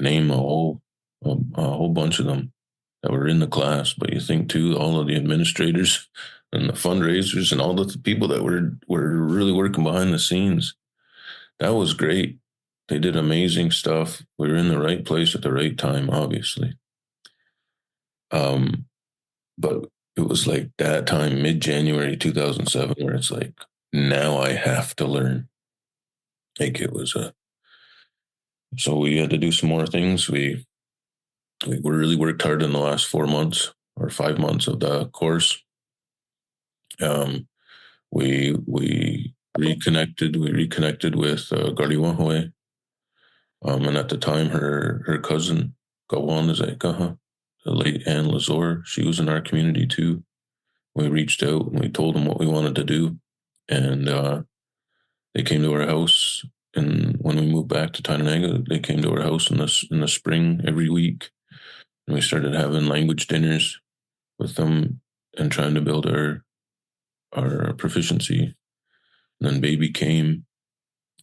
name a whole bunch of them that were in the class. But you think too, all of the administrators and the fundraisers and all the people that were really working behind the scenes. That was great. They did amazing stuff. We were in the right place at the right time, obviously. But it was like that time, mid-January 2007, where it's like, now I have to learn. Like it was so we had to do some more things. We really worked hard in the last 4 months or 5 months of the course. We reconnected with Gardiwahwe. And at the time, her cousin, Nya'teká, the late Anne Lazore, she was in our community too. We reached out and we told them what we wanted to do. And they came to our house. And when we moved back to Tyendinaga, they came to our house in the spring every week. And we started having language dinners with them and trying to build our proficiency. And then baby came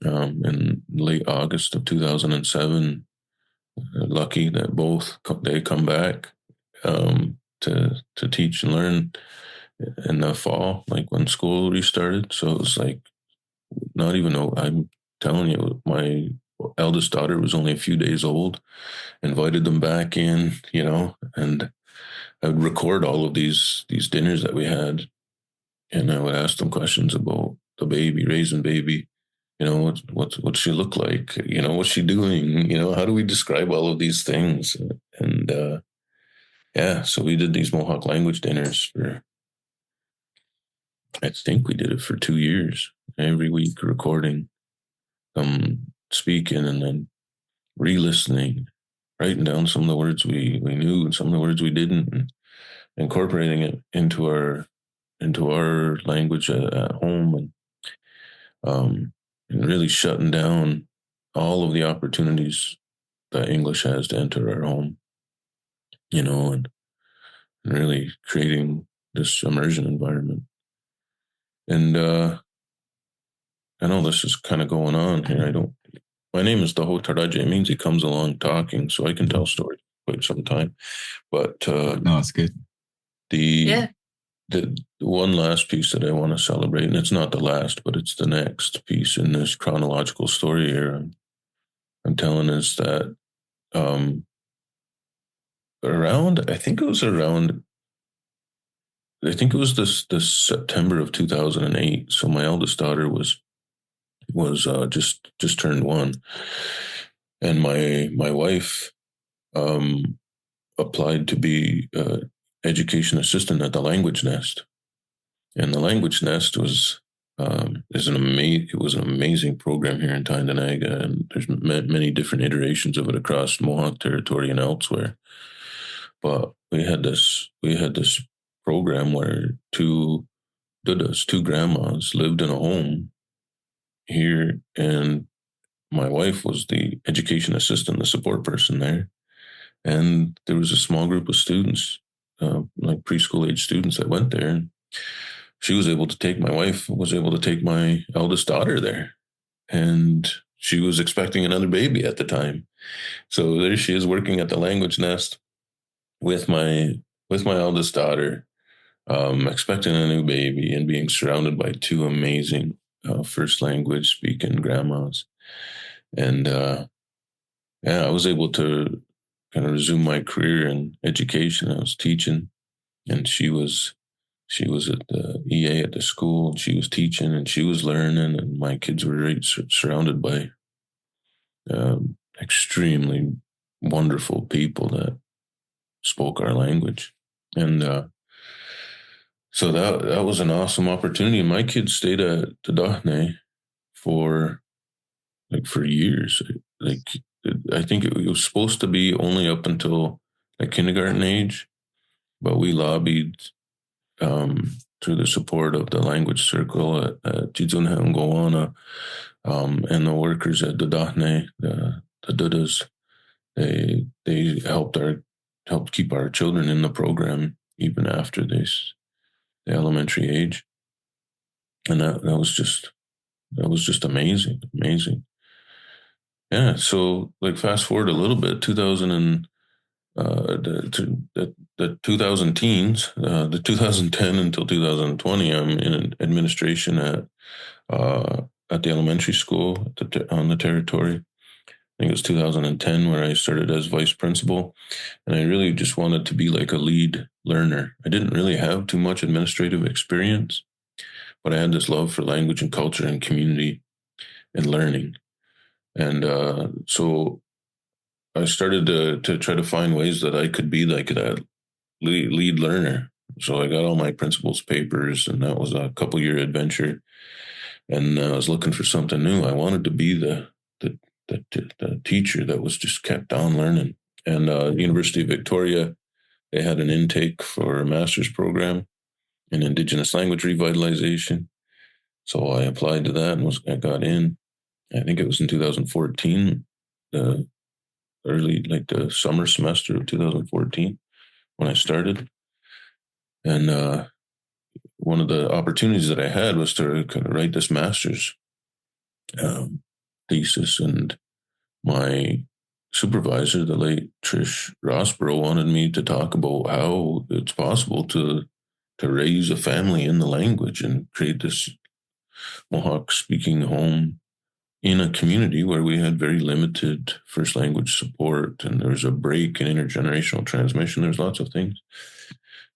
in late August of 2007. Lucky that both they come back to teach and learn in the fall, like when school restarted. So it was like, not even know. I'm telling you, my eldest daughter was only a few days old. Invited them back in, and I would record all of these dinners that we had, and I would ask them questions about the baby, raising baby. What's she look like? What's she doing? How do we describe all of these things? And so we did these Mohawk language dinners I think we did it for 2 years, every week recording, speaking, and then re-listening, writing down some of the words we knew and some of the words we didn't, and incorporating it into our language at home, and really shutting down all of the opportunities that English has to enter our home, and really creating this immersion environment. And I know this is kind of going on here. My name is Tahohtharátye. It means he comes along talking, so I can tell stories quite some time. But no, it's good. The one last piece that I want to celebrate, and it's not the last, but it's the next piece in this chronological story here I'm telling, is that I think it was this September of 2008. So my eldest daughter was just turned 1, and my wife applied to be education assistant at the Language Nest, and the Language Nest was it was an amazing program here in Tyendinaga, and there's many different iterations of it across Mohawk Territory and elsewhere. But we had this program where two grandmas lived in a home here, and my wife was the education assistant, the support person there. And there was a small group of students, like preschool age students, that went there. And my wife was able to take my eldest daughter there. And she was expecting another baby at the time. So there she is working at the language nest with my eldest daughter, expecting a new baby and being surrounded by two amazing first language speaking grandmas. And I was able to kind of resume my career in education. I was teaching, and she was at the EA at the school, and she was teaching, and she was learning, and my kids were right surrounded by extremely wonderful people that spoke our language. And so that was an awesome opportunity. My kids stayed at the Tahohtharátye for years. I think it was supposed to be only up until kindergarten age, but we lobbied through the support of the language circle at Tyendinaga Mohawk and the workers at the Tahohtharátye, the Dudas. They helped keep our children in the program even after the elementary age, and that was just amazing. Yeah. So fast forward a little bit, 2000 and the 2000 teens, the 2010 until 2020, I'm in administration at the elementary school on the territory. I think it was 2010 where I started as vice principal, and I really just wanted to be like a lead learner. I didn't really have too much administrative experience, but I had this love for language and culture and community and learning. And so I started to try to find ways that I could be like that lead learner. So I got all my principal's papers, and that was a couple-year adventure. And I was looking for something new. I wanted to be the teacher that was just kept on learning. And University of Victoria, they had an intake for a master's program in Indigenous Language Revitalization. So I applied to that and I got in. I think it was in 2014, the summer semester of 2014 when I started. And one of the opportunities that I had was to kind of write this master's thesis. And my supervisor, the late Trish Rossborough, wanted me to talk about how it's possible to raise a family in the language and create this Mohawk speaking home in a community where we had very limited first language support, and there was a break in intergenerational transmission. There's lots of things.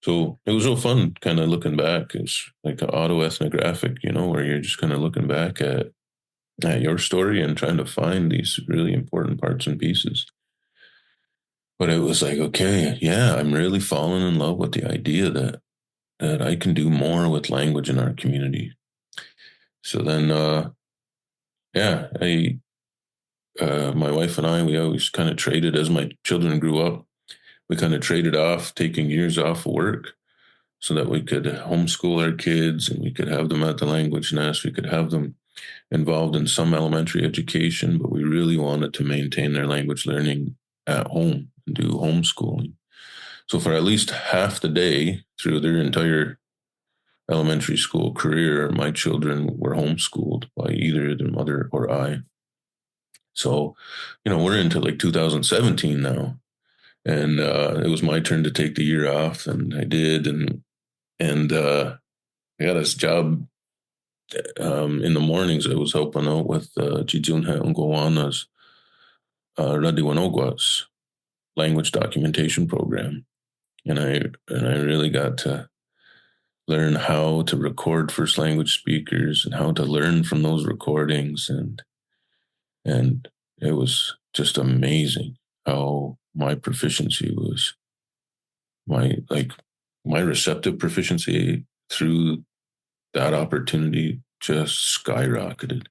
So it was real fun kind of looking back. It's like an autoethnographic, where you're just kind of looking back at your story and trying to find these really important parts and pieces. But it was like, okay, yeah, I'm really falling in love with the idea that I can do more with language in our community. So then, my wife and I, we always kind of traded as my children grew up. We kind of traded off taking years off of work so that we could homeschool our kids, and we could have them at the language nest. We could have them involved in some elementary education, but we really wanted to maintain their language learning at home and do homeschooling. So for at least half the day through their entire elementary school career, my children were homeschooled by either their mother or I. So, we're into 2017 now, and it was my turn to take the year off, and I did, and I got this job in the mornings. I was helping out with Jijunha Onkwehonwehnéha's Radiwanogwa's language documentation program, and I really got to learn how to record first language speakers and how to learn from those recordings, and it was just amazing how my proficiency was my receptive proficiency through that opportunity just skyrocketed.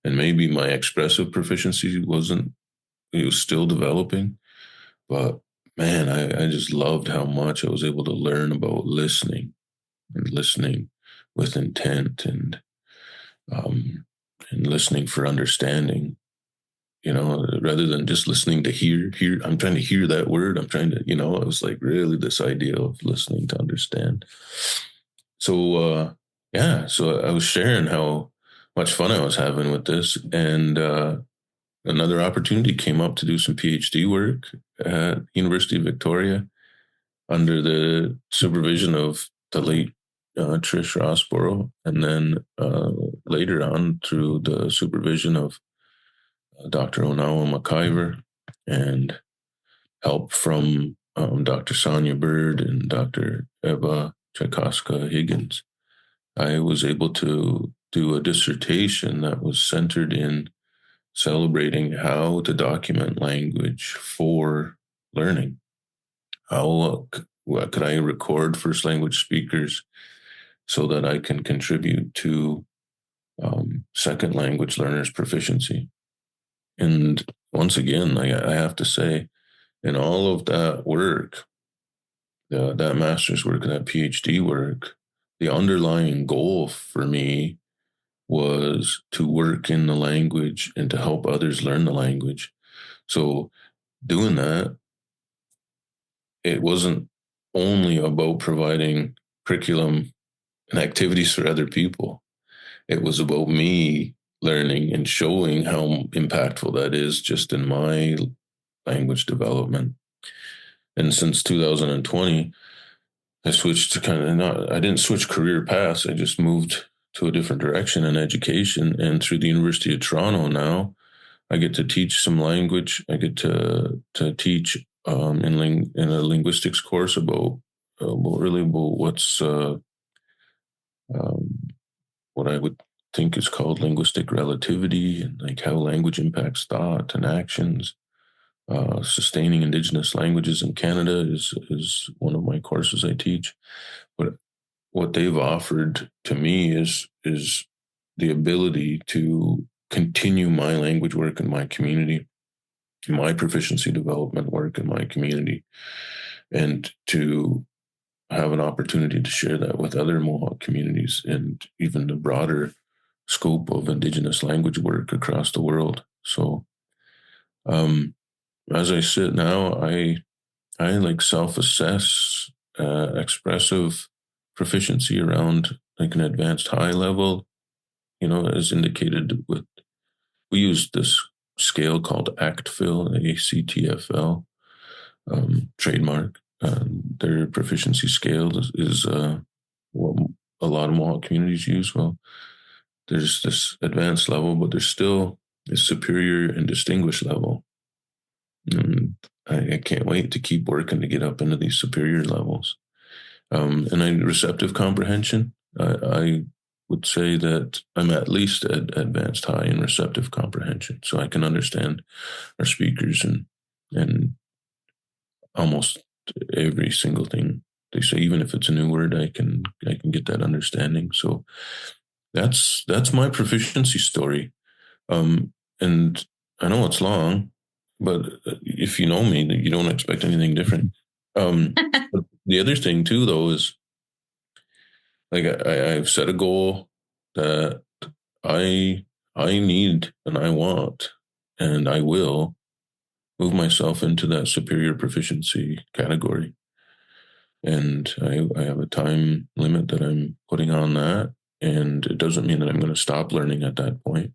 And maybe my expressive proficiency it was still developing, but man, I just loved how much I was able to learn about listening with intent, and listening for understanding, rather than just listening to hear. I'm trying to hear that word. I'm trying to, it was really this idea of listening to understand. So, so I was sharing how much fun I was having with this. And another opportunity came up to do some PhD work at University of Victoria under the supervision of the late Trish Rossborough, and then later on through the supervision of Dr. Onawa McIver and help from Dr. Sonia Bird and Dr. Eva Tchaikovsky Higgins. I was able to do a dissertation that was centered in celebrating how to document language for learning. How what could I record first language speakers so that I can contribute to second language learners' proficiency? And once again, I have to say, in all of that work, that master's work and that PhD work, the underlying goal for me was to work in the language and to help others learn the language. So doing that, it wasn't only about providing curriculum and activities for other people. It was about me learning and showing how impactful that is just in my language development. And since 2020, I switched to I didn't switch career paths. I just moved to a different direction in education. And through the University of Toronto now, I get to teach some language. I get to teach in a linguistics course about what's what I would think is called linguistic relativity, and like how language impacts thought and actions. Sustaining Indigenous languages in Canada is one of my courses I teach. But what they've offered to me is the ability to continue my language work in my community, my proficiency development work in my community, and to have an opportunity to share that with other Mohawk communities and even the broader scope of Indigenous language work across the world. So, as I sit now, I like self-assess expressive proficiency around like an advanced high level, as indicated with, we use this scale called ACTFL, ACTFL, trademark. Their proficiency scale is what a lot of Mohawk communities use. Well, there's this advanced level, but there's still this superior and distinguished level. And I can't wait to keep working to get up into these superior levels. And receptive comprehension, I would say that I'm at least at advanced high in receptive comprehension, so I can understand our speakers and almost every single thing they say, even if it's a new word, I can get that understanding. So that's my proficiency story. And I know it's long, but if you know me, you don't expect anything different. But the other thing too, though, is like I've set a goal that I need and I want, and I will move myself into that superior proficiency category. And I have a time limit that I'm putting on that, and it doesn't mean that I'm going to stop learning at that point.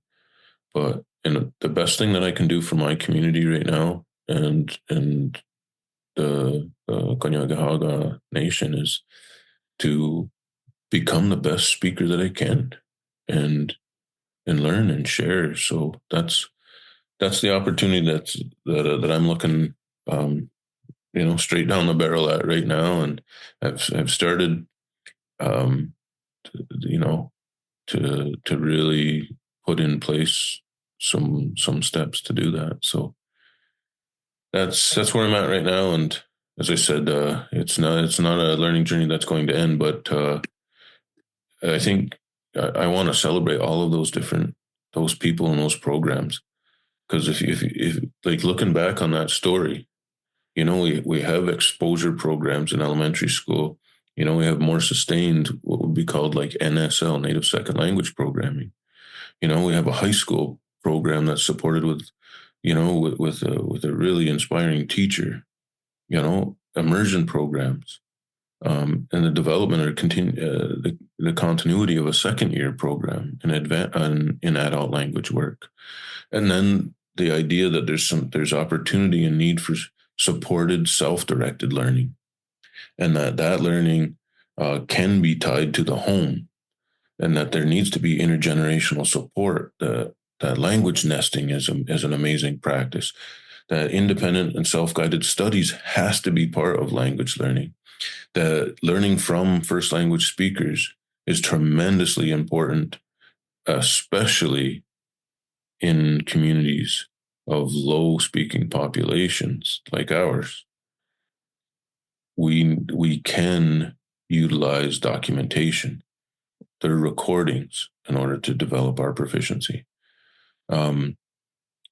But the best thing that I can do for my community right now and the Kanyen'kéha Nation is to become the best speaker that I can and learn and share. So that's the opportunity that I'm looking straight down the barrel at right now. And I've started to really put in place some steps to do that. So that's where I'm at right now. And as I said, it's not a learning journey that's going to end, but I think I want to celebrate all of those people and those programs. Because if like looking back on that story, we have exposure programs in elementary school. We have more sustained, what would be called like NSL, Native Second Language Programming. We have a high school program that's supported with a really inspiring teacher. Immersion programs, and the development or the continuity of a second year program in adult language work, and then the idea that there's opportunity and need for supported self-directed learning, and that learning can be tied to the home, and that there needs to be intergenerational support. That language nesting is an amazing practice. That independent and self-guided studies has to be part of language learning. That learning from first language speakers is tremendously important, especially in communities of low speaking populations like ours. We can utilize documentation, their recordings, in order to develop our proficiency.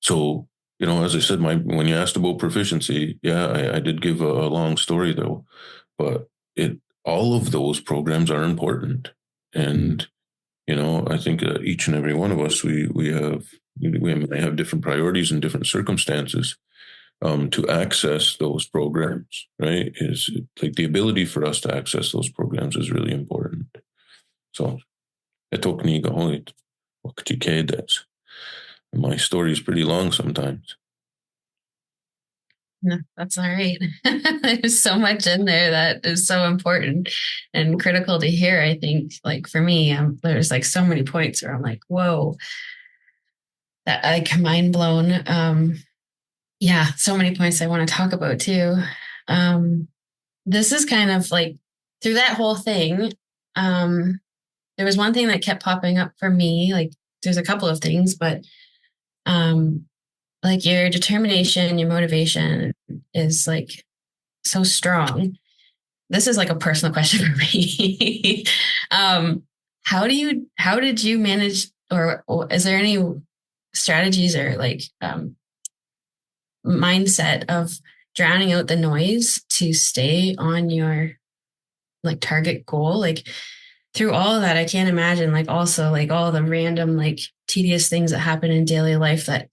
So, as I said, when you asked about proficiency, I did give a long story though, but all of those programs are important. And, I think each and every one of us, we may have different priorities and different circumstances to access those programs, right? Is like the ability for us to access those programs is really important. So, my story is pretty long sometimes. No, that's all right. There's so much in there that is so important and critical to hear. I think, like for me, there's like so many points where I'm like, whoa, that like mind blown. So many points I want to talk about too. This is kind of like through that whole thing. There was one thing that kept popping up for me. Like there's a couple of things, but like your determination, your motivation is like so strong. This is like a personal question for me. How did you manage, or is there any strategies or like mindset of drowning out the noise to stay on your like target goal? Like through all of that, I can't imagine like also like all the random like tedious things that happen in daily life that,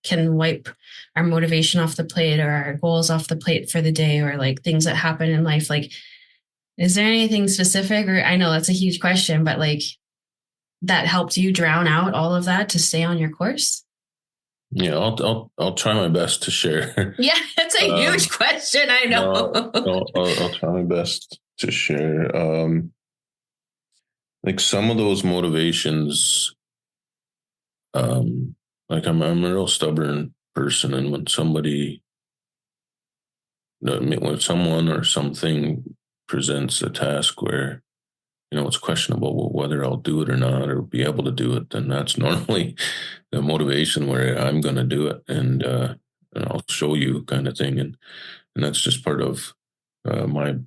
can wipe our motivation off the plate or our goals off the plate for the day, or like things that happen in life. Like, is there anything specific, or I know that's a huge question, but like that helped you drown out all of that to stay on your course? Yeah, I'll try my best to share. Yeah, that's a huge question. I know. I'll try my best to share. Like some of those motivations, like I'm a real stubborn person, and when someone or something presents a task where it's questionable whether I'll do it or not, or be able to do it, then that's normally the motivation where I'm going to do it, and I'll show you kind of thing, and that's just part of my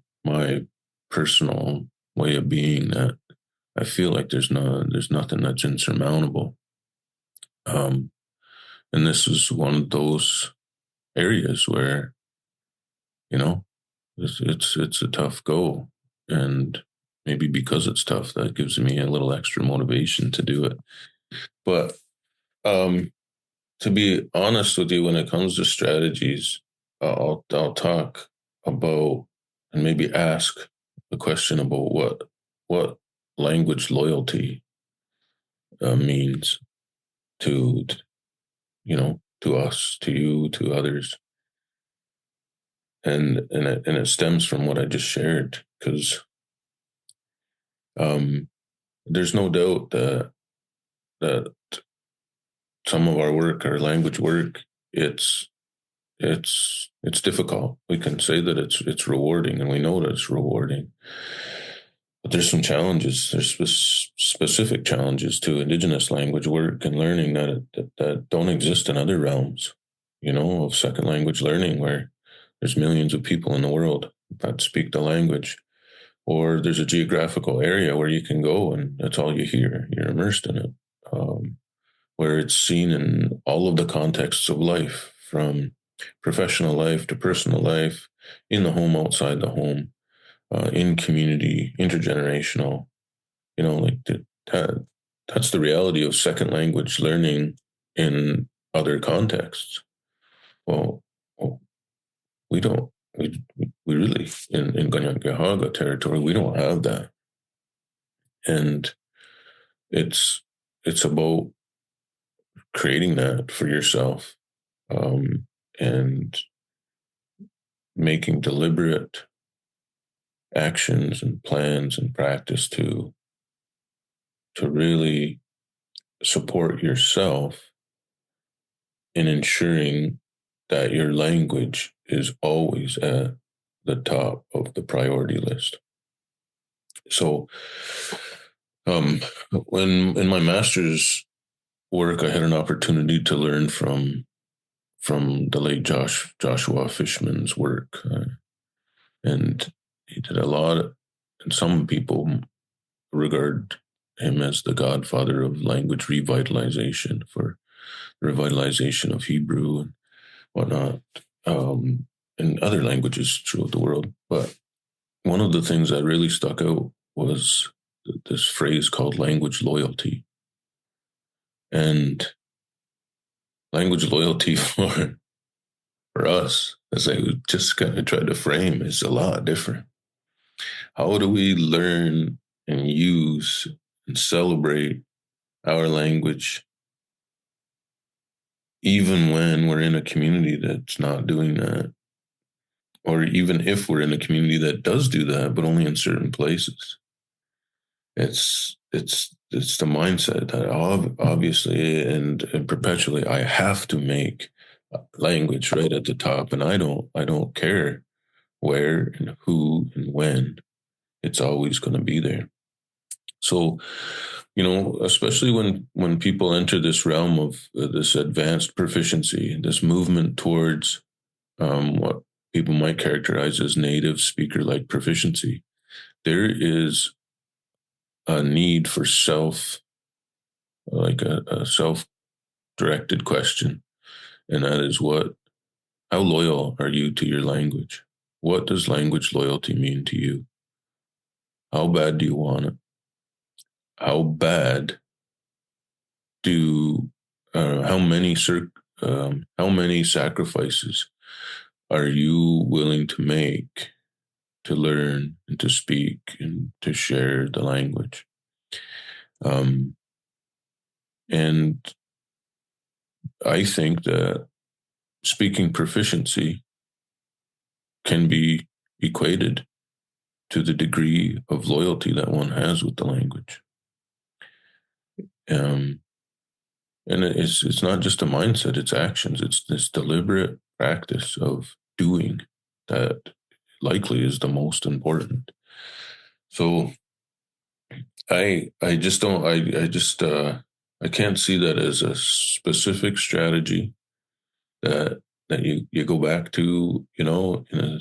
personal way of being. That I feel like there's nothing that's insurmountable. And this is one of those areas where, it's a tough go. And maybe because it's tough, that gives me a little extra motivation to do it. But to be honest with you, when it comes to strategies, I'll talk about and maybe ask a question about what language loyalty means to us, to you, to others. And it stems from what I just shared, because there's no doubt that some of our work, our language work, it's difficult. We can say that it's rewarding, and we know that it's rewarding. But there's some challenges. There's specific challenges to Indigenous language work and learning that don't exist in other realms, of second language learning, where there's millions of people in the world that speak the language, or there's a geographical area where you can go and that's all you hear. You're immersed in it, where it's seen in all of the contexts of life, from professional life to personal life, in the home, outside the home, in community, intergenerational. That's the reality of second language learning in other contexts. Well, we don't. We really, in Kanyen'kéha territory, we don't have that. And it's about creating that for yourself, and making deliberate actions and plans and practice to really support yourself in ensuring that your language is always at the top of the priority list. So, when in my master's work, I had an opportunity to learn from the late Joshua Fishman's work, and he did a lot. And some people regard him as the godfather of language revitalization, for revitalization of Hebrew and whatnot, and other languages throughout the world. But one of the things that really stuck out was this phrase called language loyalty. And language loyalty for us, as I just kind of tried to frame, is a lot different. How do we learn and use and celebrate our language even when we're in a community that's not doing that? Or even if we're in a community that does do that, but only in certain places. It's the mindset that obviously and perpetually I have to make language right at the top, and I don't care where and who and when. It's always going to be there. So, especially when people enter this realm of this advanced proficiency, this movement towards what people might characterize as native speaker-like proficiency, there is a need for a self-directed question. And that is, how loyal are you to your language? What does language loyalty mean to you? How bad do you want it? How bad how many sacrifices are you willing to make to learn and to speak and to share the language? And I think that speaking proficiency can be equated to the degree of loyalty that one has with the language. And it's not just a mindset, it's actions. It's this deliberate practice of doing that likely is the most important. So I just don't, I can't see that as a specific strategy that you go back to, in a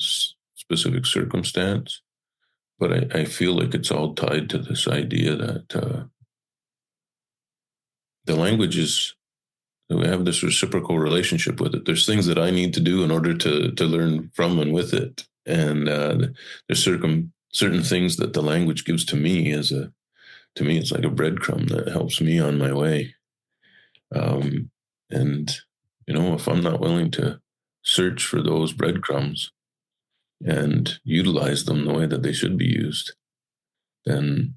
specific circumstance. But I feel like it's all tied to this idea that the language we have this reciprocal relationship with it. There's things that I need to do in order to learn from and with it. And there's certain things that the language gives to me to me, it's like a breadcrumb that helps me on my way. And, if I'm not willing to search for those breadcrumbs and utilize them the way that they should be used, then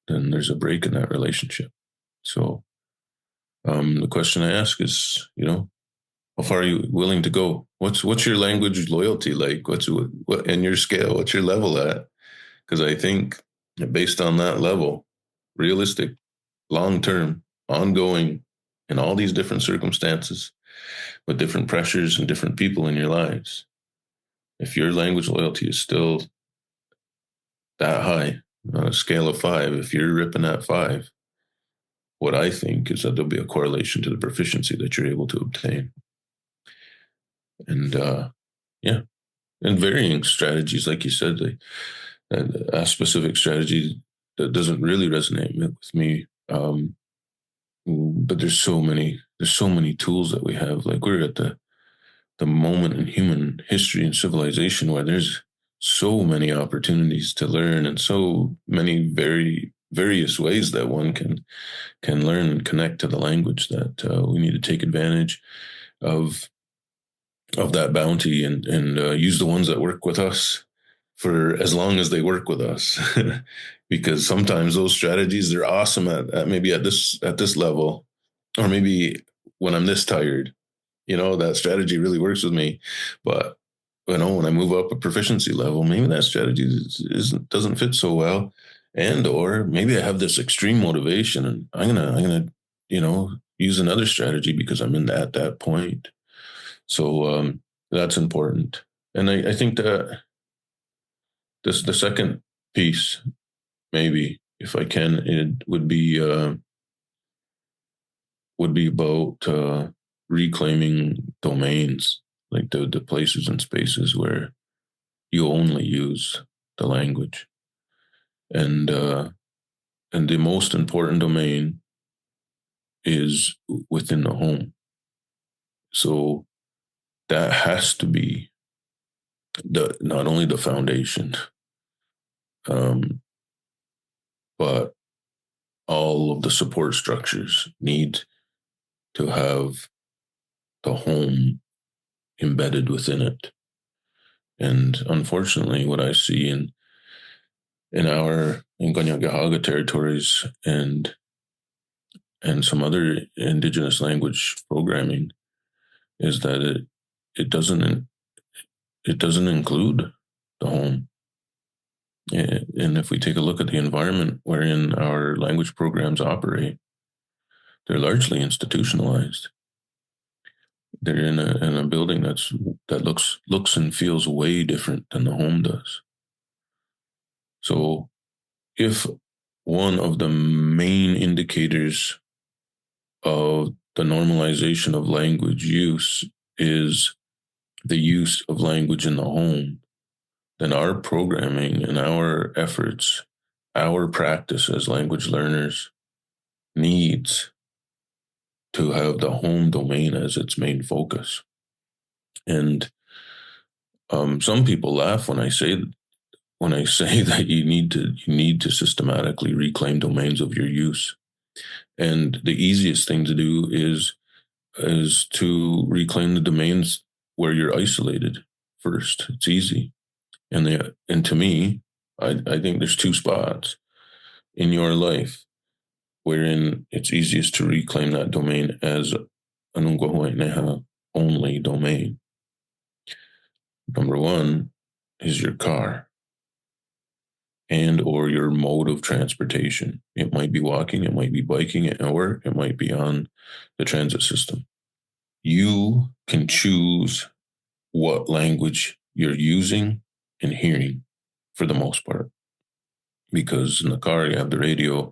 there's a break in that relationship. So the question I ask is, how far are you willing to go? What's your language loyalty like? What in your scale? What's your level at? Because I think based on that level, realistic, long-term, ongoing, in all these different circumstances, with different pressures and different people in your lives, if your language loyalty is still that high on a scale of 5, if you're ripping at 5, what I think is that there'll be a correlation to the proficiency that you're able to obtain. And and varying strategies, like you said, a specific strategy that doesn't really resonate with me. But there's so many tools that we have. Like, we're at the moment in human history and civilization where there's so many opportunities to learn, and so many various ways that one can learn and connect to the language, that we need to take advantage of that bounty and use the ones that work with us for as long as they work with us. Because sometimes those strategies, they're awesome at maybe at this level, Or maybe when I'm this tired, that strategy really works with me. But, when I move up a proficiency level, maybe that strategy doesn't fit so well. Or maybe I have this extreme motivation and I'm going to, use another strategy because I'm at that point. So that's important. And I think that the second piece, maybe if I can, it would be about reclaiming domains, like the places and spaces where you only use the language, and the most important domain is within the home. So that has to be not only the foundation, but all of the support structures need to have the home embedded within it. And unfortunately, what I see in Kanyen'kéha territories and some other indigenous language programming is that it doesn't include the home. And if we take a look at the environment wherein our language programs operate, they're largely institutionalized. They're in a building that looks and feels way different than the home does. So if one of the main indicators of the normalization of language use is the use of language in the home, then our programming and our efforts, our practice as language learners needs to have the home domain as its main focus. And some people laugh when I say that you need to systematically reclaim domains of your use. And the easiest thing to do is to reclaim the domains where you're isolated first. It's easy. And to me, I think there's two spots in your life wherein it's easiest to reclaim that domain as an Onkwehonwehnéha only domain. Number one is your car and or your mode of transportation. It might be walking, it might be biking, or it might be on the transit system. You can choose what language you're using and hearing for the most part. Because in the car, you have the radio,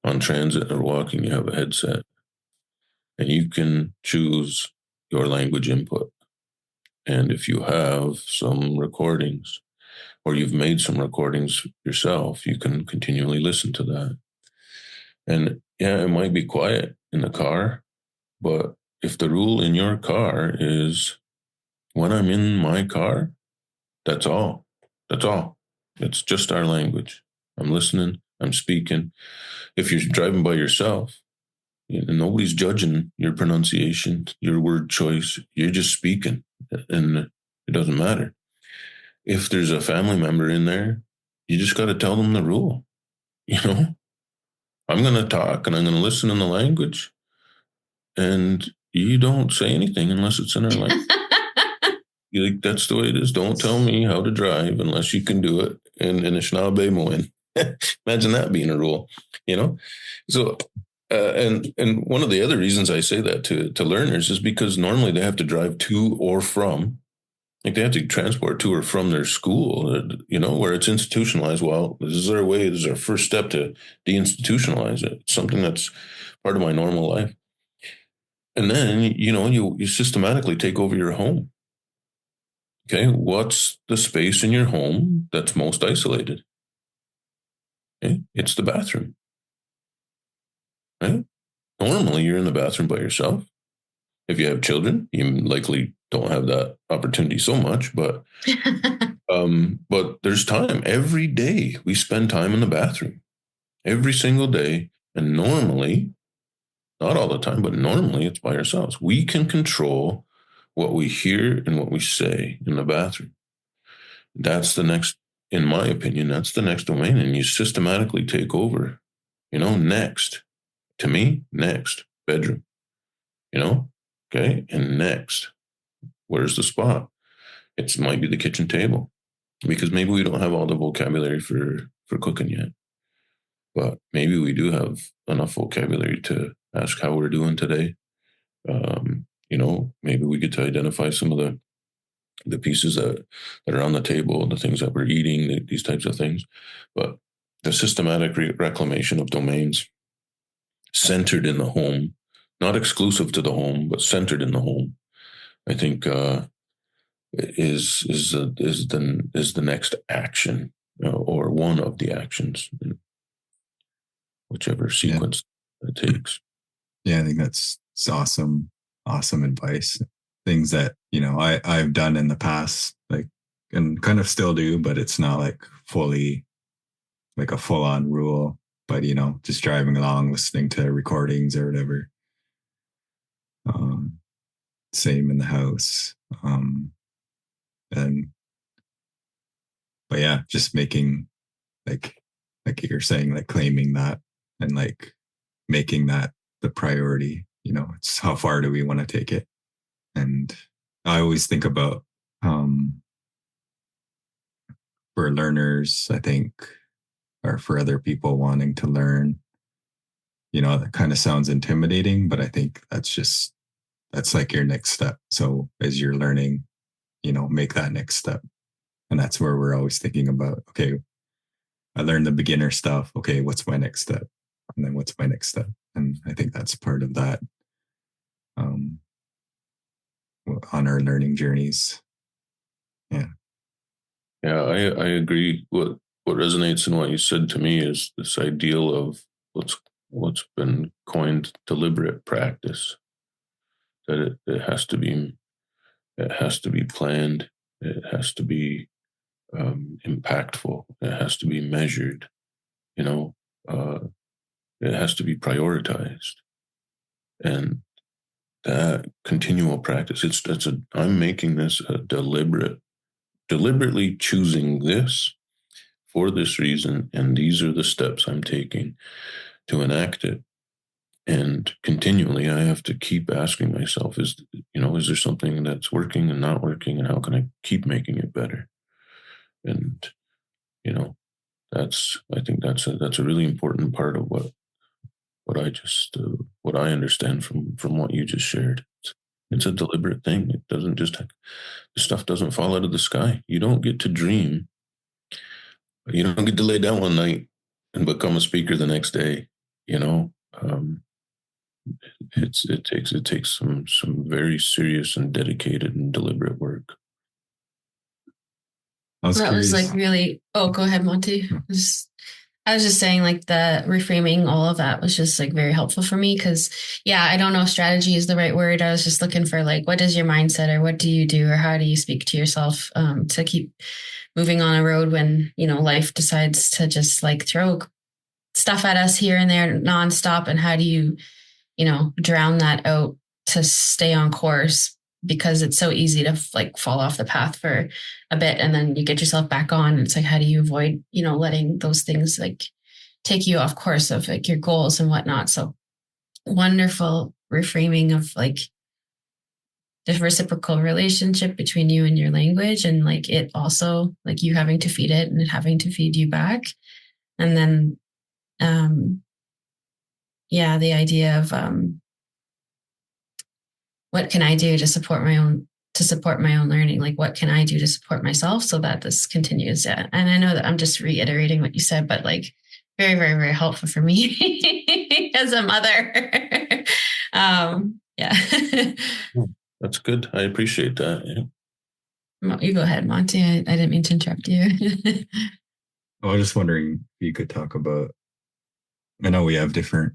on transit or walking, you have a headset. And you can choose your language input. And if you have some recordings, or you've made some recordings yourself, you can continually listen to that. And yeah, it might be quiet in the car, but if the rule in your car is when I'm in my car, that's all. That's all. It's just our language. I'm listening, I'm speaking. If you're driving by yourself, nobody's judging your pronunciation, your word choice. You're just speaking, and it doesn't matter. If there's a family member in there, you just got to tell them the rule. I'm going to talk and I'm going to listen in the language, and you don't say anything unless it's in our language. That's the way it is. Don't tell me how to drive unless you can do it in Anishinaabe Moin. Imagine that being a rule, So, and one of the other reasons I say that to learners is because normally they have to drive to or from, like they have to transport to or from their school, where it's institutionalized. Well, this is our way. This is our first step to deinstitutionalize it. It's something that's part of my normal life. And then, you systematically take over your home. Okay, what's the space in your home that's most isolated? Okay, it's the bathroom. Right? Normally, you're in the bathroom by yourself. If you have children, you likely don't have that opportunity so much, but there's time. Every day we spend time in the bathroom. Every single day. And normally, not all the time, but normally it's by ourselves. We can control what we hear and what we say in the bathroom. That's the next, in my opinion, that's the next domain. And you systematically take over, next, to me, next, bedroom. Okay. And next, where's the spot? It might be the kitchen table, because maybe we don't have all the vocabulary for cooking yet, but maybe we do have enough vocabulary to ask how we're doing today. Maybe we get to identify some of the pieces that are on the table, the things that we're eating, these types of things. But the systematic reclamation of domains centered in the home, not exclusive to the home, but centered in the home, I think is the next action, or one of the actions, whichever sequence it takes. Yeah, I think that's awesome advice. Things that I've done in the past, like, and kind of still do, but it's not like fully like a full on rule. But just driving along, listening to recordings or whatever. Same in the house. But yeah, just making like you're saying, like claiming that and like making that the priority. It's how far do we want to take it? And I always think about for learners, I think, or for other people wanting to learn, that kind of sounds intimidating, but I think that's like your next step. So as you're learning, make that next step. And that's where we're always thinking about, okay, I learned the beginner stuff. Okay, what's my next step? And then what's my next step? And I think that's part of that on our learning journeys. Yeah. Yeah, I agree. What resonates in what you said to me is this ideal of what's been coined deliberate practice. That it has to be planned. It has to be impactful. It has to be measured. It has to be prioritized, and that continual practice. I'm making this a deliberately choosing this for this reason, and these are the steps I'm taking to enact it. And continually, I have to keep asking myself: is there something that's working and not working, and how can I keep making it better? And I think that's a really important part of what I understand from what you just shared. It's a deliberate thing. It doesn't just the stuff doesn't fall out of the sky. You don't get to dream. You don't get to lay down one night and become a speaker the next day. It takes some very serious and dedicated and deliberate work. That was like really. Oh, go ahead, Monty. I was just saying, like, the reframing, all of that was just like very helpful for me because, yeah, I don't know if strategy is the right word. I was just looking for like, what is your mindset, or what do you do, or how do you speak to yourself to keep moving on a road when life decides to just like throw stuff at us here and there nonstop, and how do you drown that out to stay on course, because it's so easy to like fall off the path for a bit and then you get yourself back on. It's like, how do you avoid, letting those things like take you off course of like your goals and whatnot? So wonderful reframing of like the reciprocal relationship between you and your language, and like it also like you having to feed it and it having to feed you back. And then, the idea of, what can I do to support my own learning? Like, what can I do to support myself so that this continues? Yeah. And I know that I'm just reiterating what you said, but like very, very, very helpful for me as a mother. Yeah. That's good. I appreciate that. Yeah. You go ahead, Monty. I didn't mean to interrupt you. I was just wondering if you could talk about, I know we have different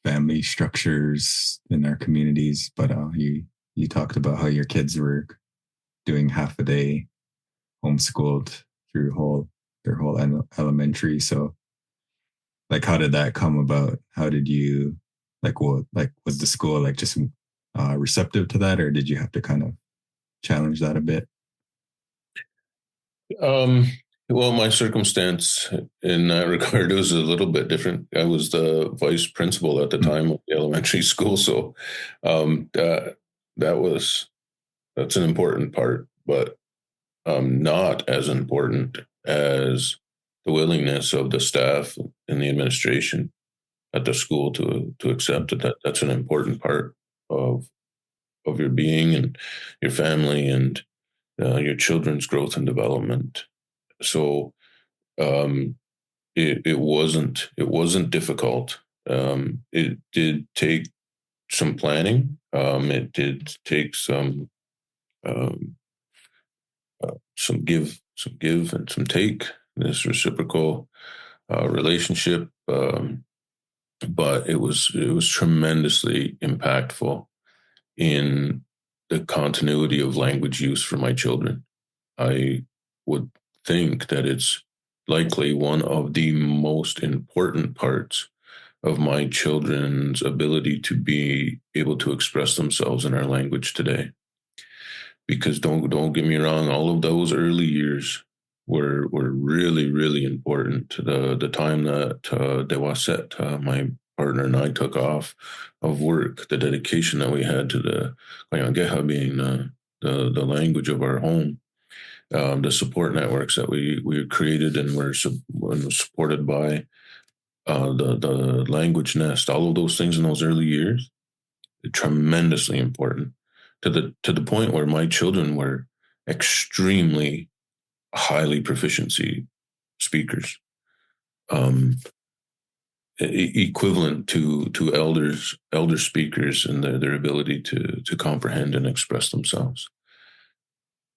family structures in our communities, but you talked about how your kids were doing half a day homeschooled through their whole elementary. So like, how did that come about? How did you was the school like just receptive to that, or did you have to kind of challenge that a bit? Well, my circumstance in that regard was a little bit different. I was the vice principal at the time of the elementary school, so that that's an important part, but not as important as the willingness of the staff and the administration at the school to accept that that's an important part of your being and your family and your children's growth and development. So um, it wasn't difficult. It did take some planning. It did take um, some give and some take. This reciprocal relationship, but it was tremendously impactful in the continuity of language use for my children. I would think that it's likely one of the most important parts of my children's ability to be able to express themselves in our language today. Because don't get me wrong, all of those early years were really really important. The time that Tewahséhtha, my partner, and I took off of work, the dedication that we had to the Kanyen'kéha being the language of our home, the support networks that we created and were supported by the language nest, all of those things in those early years, tremendously important to the point where my children were extremely highly proficiency speakers, um, equivalent to elder speakers in their ability to comprehend and express themselves.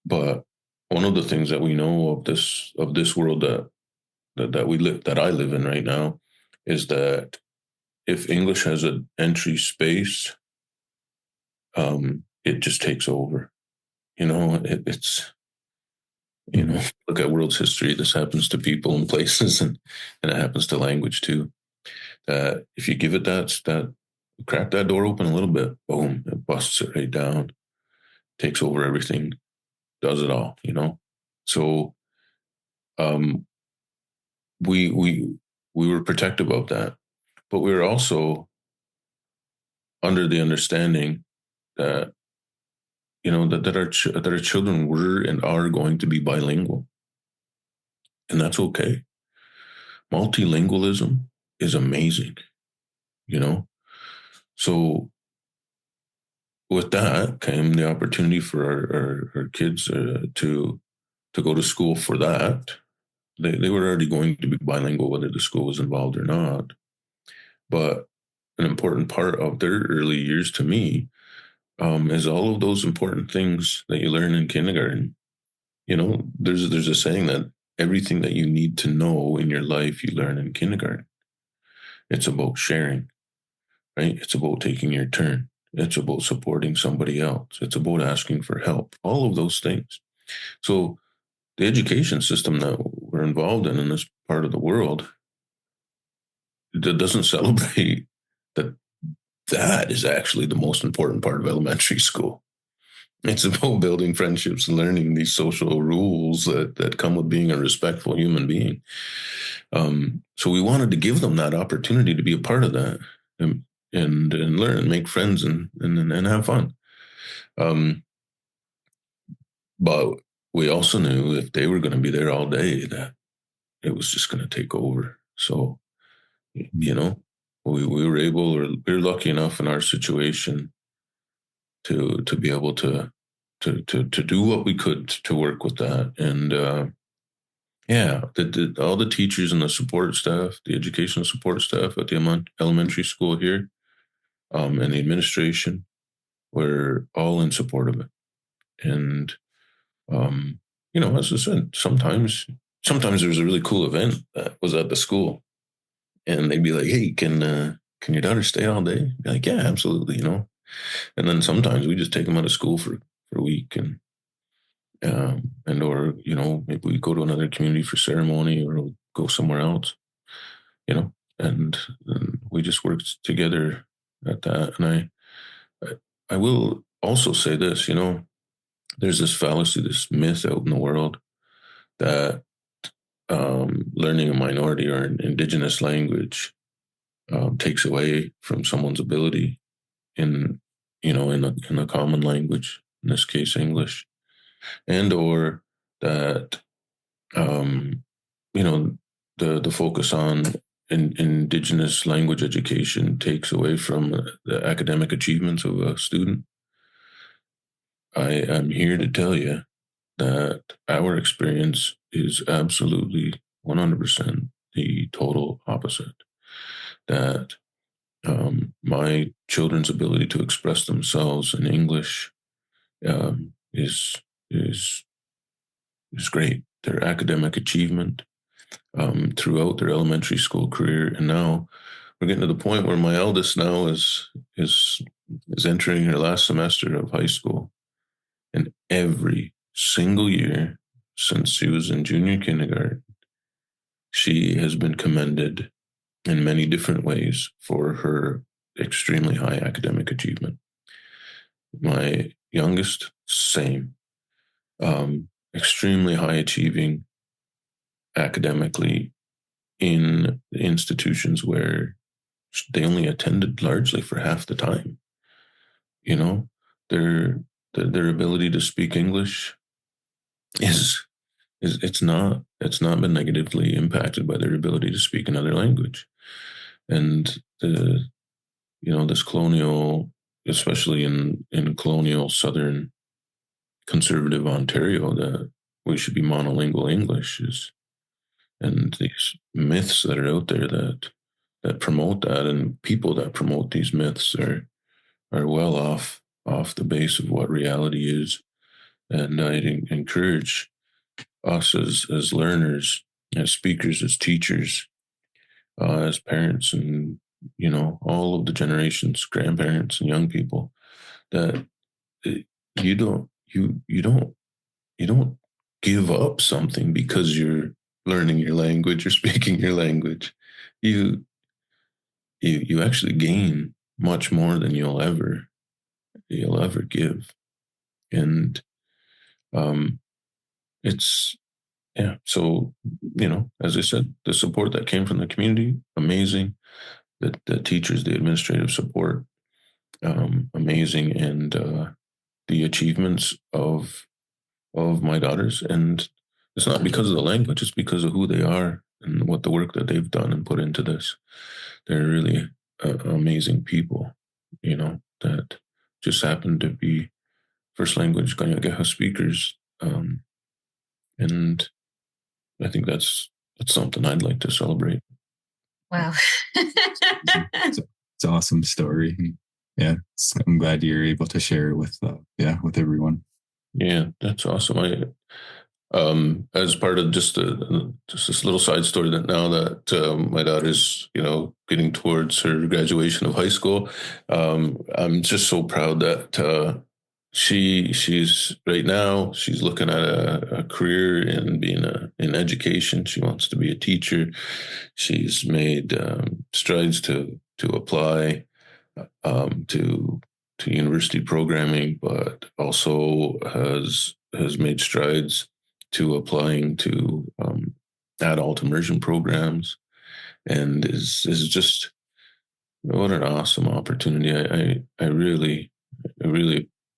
But one of the things that we know of this world that I live in right now is that if English has an entry space, it just takes over. It's look at world's history. This happens to people and places, and it happens to language too. That if you give it that crack that door open a little bit, boom, it busts it right down, takes over everything, does it all. So um, we were protective of that, but we were also under the understanding that that our children were and are going to be bilingual, and that's okay. Multilingualism is amazing, you know. So with that came the opportunity for our kids to go to school for that. They were already going to be bilingual, whether the school was involved or not. But an important part of their early years to me is all of those important things that you learn in kindergarten. There's a saying that everything that you need to know in your life you learn in kindergarten. It's about sharing, right? It's about taking your turn. It's about supporting somebody else. It's about asking for help. All of those things. So the education system that we're involved in this part of the world that doesn't celebrate that is actually the most important part of elementary school. It's about building friendships and learning these social rules that come with being a respectful human being. So we wanted to give them that opportunity to be a part of that and learn and make friends and have fun. But we also knew if they were going to be there all day, that it was just going to take over. So, we were lucky enough in our situation to be able to do what we could to work with that. And all the teachers and the support staff, the educational support staff at the elementary school here, and the administration were all in support of it. And as I said, sometimes there was a really cool event that was at the school, and they'd be like, "Hey, can your daughter stay all day?" I'd be like, "Yeah, absolutely," And then sometimes we just take them out of school for a week, and or maybe we go to another community for ceremony, or we'll go somewhere else, and we just worked together at that. And I will also say this, there's this fallacy, this myth out in the world that learning a minority or an indigenous language takes away from someone's ability in a common language, in this case English, and or that the focus on indigenous language education takes away from the academic achievements of a student. I am here to tell you that our experience is absolutely 100% the total opposite. That my children's ability to express themselves in English is great. Their academic achievement throughout their elementary school career, and now we're getting to the point where my eldest now is entering her last semester of high school, and every single year since she was in junior kindergarten, she has been commended in many different ways for her extremely high academic achievement. My youngest, same, extremely high achieving academically in institutions where they only attended largely for half the time. Their ability to speak English is it's not been negatively impacted by their ability to speak another language. And this colonial, especially in colonial southern conservative Ontario, that we should be monolingual English and these myths that are out there that promote that, and people that promote these myths are well off the base of what reality is. And I'd encourage us as learners, as speakers, as teachers, as parents, and all of the generations, grandparents and young people, that you don't give up something because you're learning your language or speaking your language. You actually gain much more than you'll ever give. And it's so as I said, the support that came from the community, amazing. The teachers, the administrative support, amazing. And the achievements of my daughters, and it's not because of the language, it's because of who they are and what the work that they've done and put into this. They're really amazing people, that just happen to be first language Kanyen'kéha speakers. And I think that's something I'd like to celebrate. Wow. It's an awesome story. Yeah, I'm glad you're able to share it with everyone. Yeah, that's awesome. As part of just this little side story, that now that my daughter's getting towards her graduation of high school, I'm just so proud that she's right now she's looking at a career in being in education. She wants to be a teacher. She's made strides to apply to university programming, but also has made strides to applying to adult immersion programs, and is just, what an awesome opportunity. I really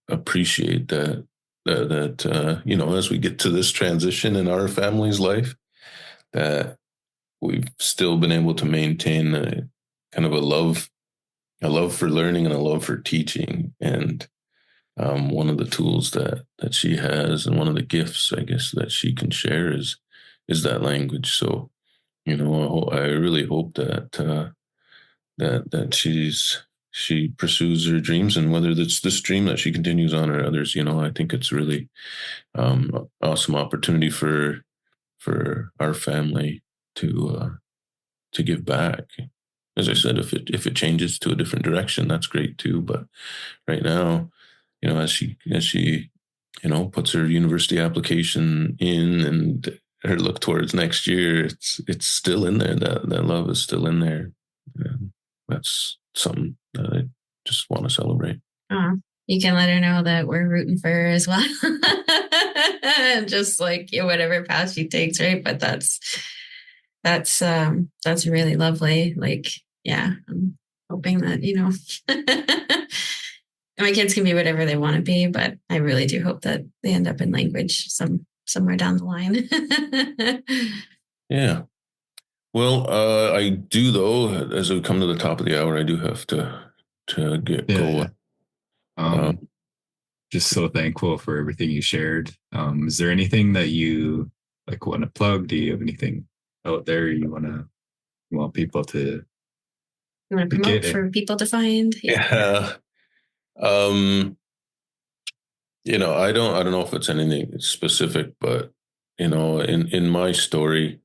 appreciate that as we get to this transition in our family's life, that we've still been able to maintain a kind of a love for learning and a love for teaching. And one of the tools that she has, and one of the gifts, I guess, that she can share is that language. So, I really hope that she pursues her dreams, and whether it's this dream that she continues on or others, I think it's really awesome opportunity for our family to give back. As I said, if it changes to a different direction, that's great too. But right now, as she puts her university application in and her look towards next year, it's still in there. That love is still in there. And that's something that I just want to celebrate. you can let her know that we're rooting for her as well. Just like whatever path she takes, right? But that's really lovely. Like, yeah, I'm hoping that, my kids can be whatever they want to be, but I really do hope that they end up in language somewhere down the line. Yeah. Well, I do though, as we come to the top of the hour, I do have to get going. Just so thankful for everything you shared. Is there anything that you like want to plug? Do you have anything out there you want people to promote for people to find? Yeah. I don't know if it's anything specific, but in my story,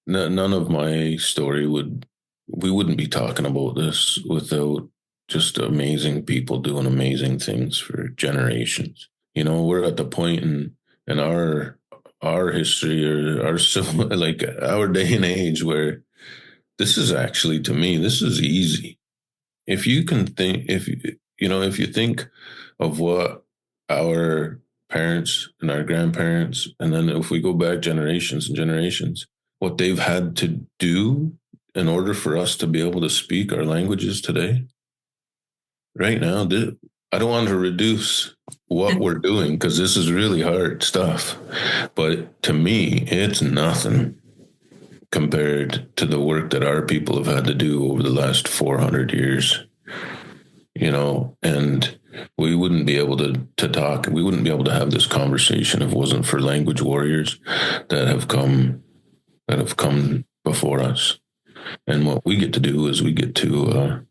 none of my story we wouldn't be talking about this without just amazing people doing amazing things for generations. We're at the point in our history or our civil, like our day and age where this is actually, to me, this is easy. If you can think, if you think of what our parents and our grandparents, and then if we go back generations and generations, what they've had to do in order for us to be able to speak our languages today, right now, I don't want to reduce what we're doing because this is really hard stuff. But to me, it's nothing compared to the work that our people have had to do over the last 400 years. And we wouldn't be able to talk. We wouldn't be able to have this conversation if it wasn't for language warriors that have come before us. And what we get to do is we get to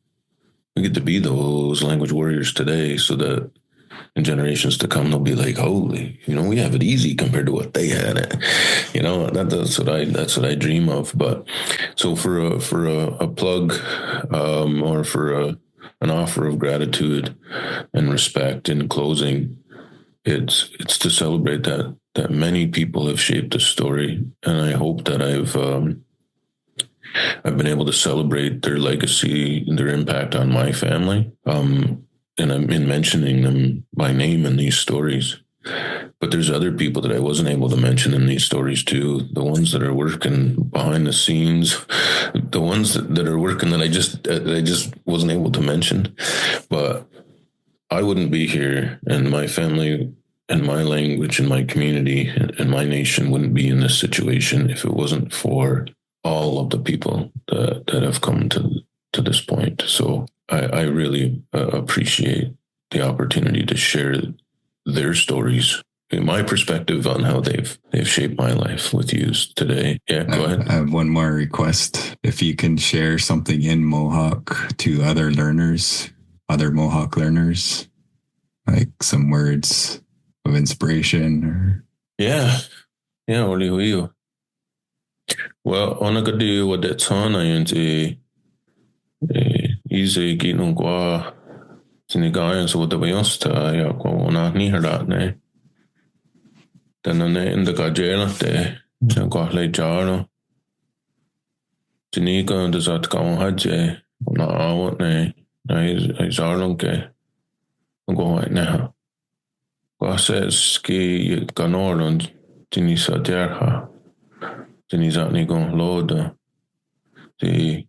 be those language warriors today, so that in generations to come they'll be like, holy, we have it easy compared to what they had it. That's what I dream of. But so for a plug, or for an offer of gratitude and respect in closing, it's to celebrate that many people have shaped this story, and I hope that I've been able to celebrate their legacy and their impact on my family. And I'm mentioning them by name in these stories. But there's other people that I wasn't able to mention in these stories too. The ones that are working behind the scenes, the ones that are working that I just wasn't able to mention. But I wouldn't be here, and my family and my language and my community and my nation wouldn't be in this situation if it wasn't for all of the people that have come to this point. So I really appreciate the opportunity to share their stories, my perspective on how they've shaped my life with you today. Yeah, go ahead. I have one more request. If you can share something in Mohawk to other Mohawk learners, like some words of inspiration or... Yeah, oli huiu. Well, onagadi wadetsana yunti easy getting qua Sinigayan so the Bayosta ya kwa nya'teká then in the Gajela te Jangohle Jaro Tiniga the Tahohtharátye na awat ne ronke Onkwehonwehnéha says ki Ganoran Tyendinaga Mohawk Loda the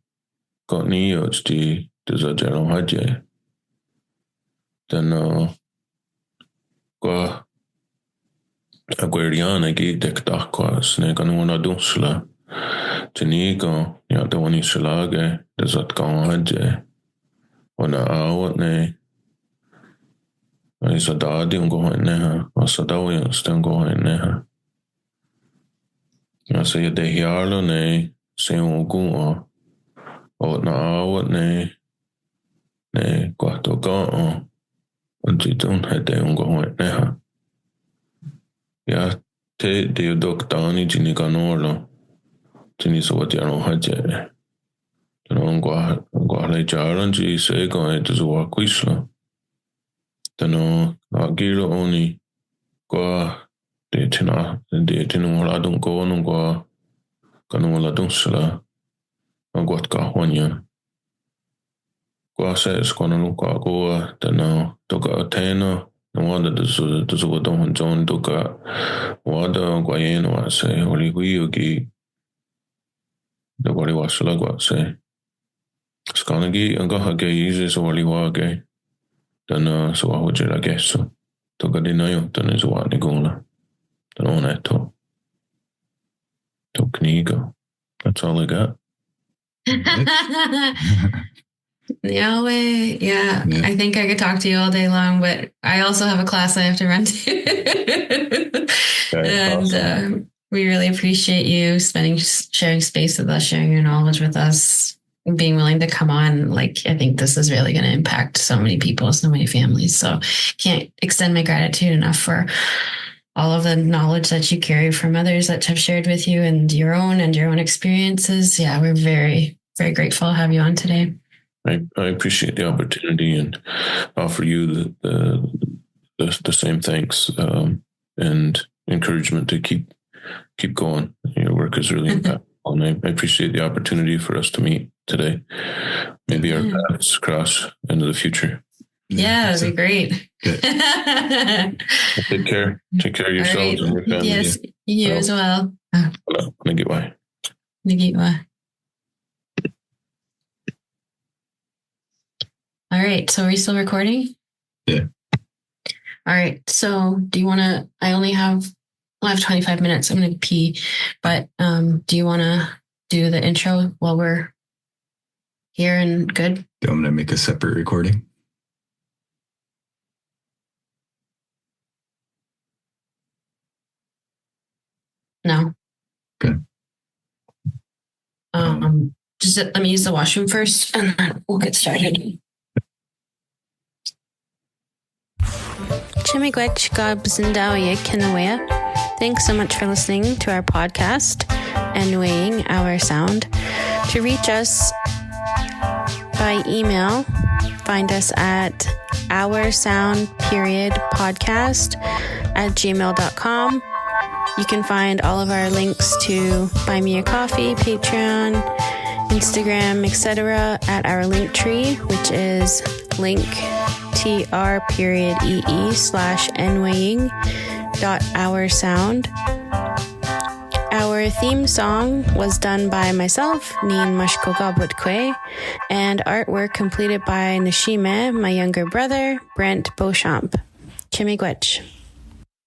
got Neots the Tahohtharátye then qua Agueriana gi dekdakwa sneganuna dunsla Tiniga nya'teká shalage the Tahohtharátye ona awat ne Isadadi Onkwehonwehnéha Asadawi Onkwehonwehnéha Say de hiarlo ne se ogun o na awat ne kwato ga Antitun hede Onkwehonwehnéha ya te deodokdani Tiniganorlo Tahohtharátye Onkwehonwehnéha jaran ji se go etuwa quislo tano agiro oni qua de tinumuladun go nungwa kanumuladun sala Onkwehonwehnéha Guase squanano quagoa, dano, doga atena, no wanda does a don John doga, wada guayeno ase, oli huyogi, the body was lagwase. Skanagi and Gahage uses oli wage, dana so I would I guess so. Doga dinayo, dan is what nigula, dan on eto. Toknigo. That's all I got. Yahweh, yeah. I think I could talk to you all day long, but I also have a class I have to run to. And awesome. We really appreciate you sharing space with us, sharing your knowledge with us, being willing to come on. Like, I think this is really going to impact so many people, so many families. So can't extend my gratitude enough for all of the knowledge that you carry from others that have shared with you and your own experiences. Yeah, we're very, very grateful to have you on today. I appreciate the opportunity and offer you the same thanks and encouragement to keep going. Your work is really impactful, and I appreciate the opportunity for us to meet today. Maybe our paths cross into the future. Yeah, that'd be great. Good. Take care. Take care of yourselves and your family. Yes, you as well. Nya'teká. Nya'teká. All right, so are we still recording? Yeah. All right, so do you want to, I have 25 minutes. I'm going to pee, but do you want to do the intro while we're here and good? I'm going to make a separate recording. No. Okay. Just let me use the washroom first, and then we'll get started. Chimigwech Gabzindawiya Kinawea. Thanks so much for listening to our podcast, Enwaying Our Sound. To reach us by email, find us at oursoundpodcast@gmail.com. You can find all of our links to Buy Me a Coffee, Patreon, Instagram, etc. at our link tree, which is linktr.ee/enwaying.oursound. Our theme song was done by myself, Neen Mashkogabwitkwe, and artwork completed by Nashime, my younger brother, Brant Beauchamp. Chimigwech.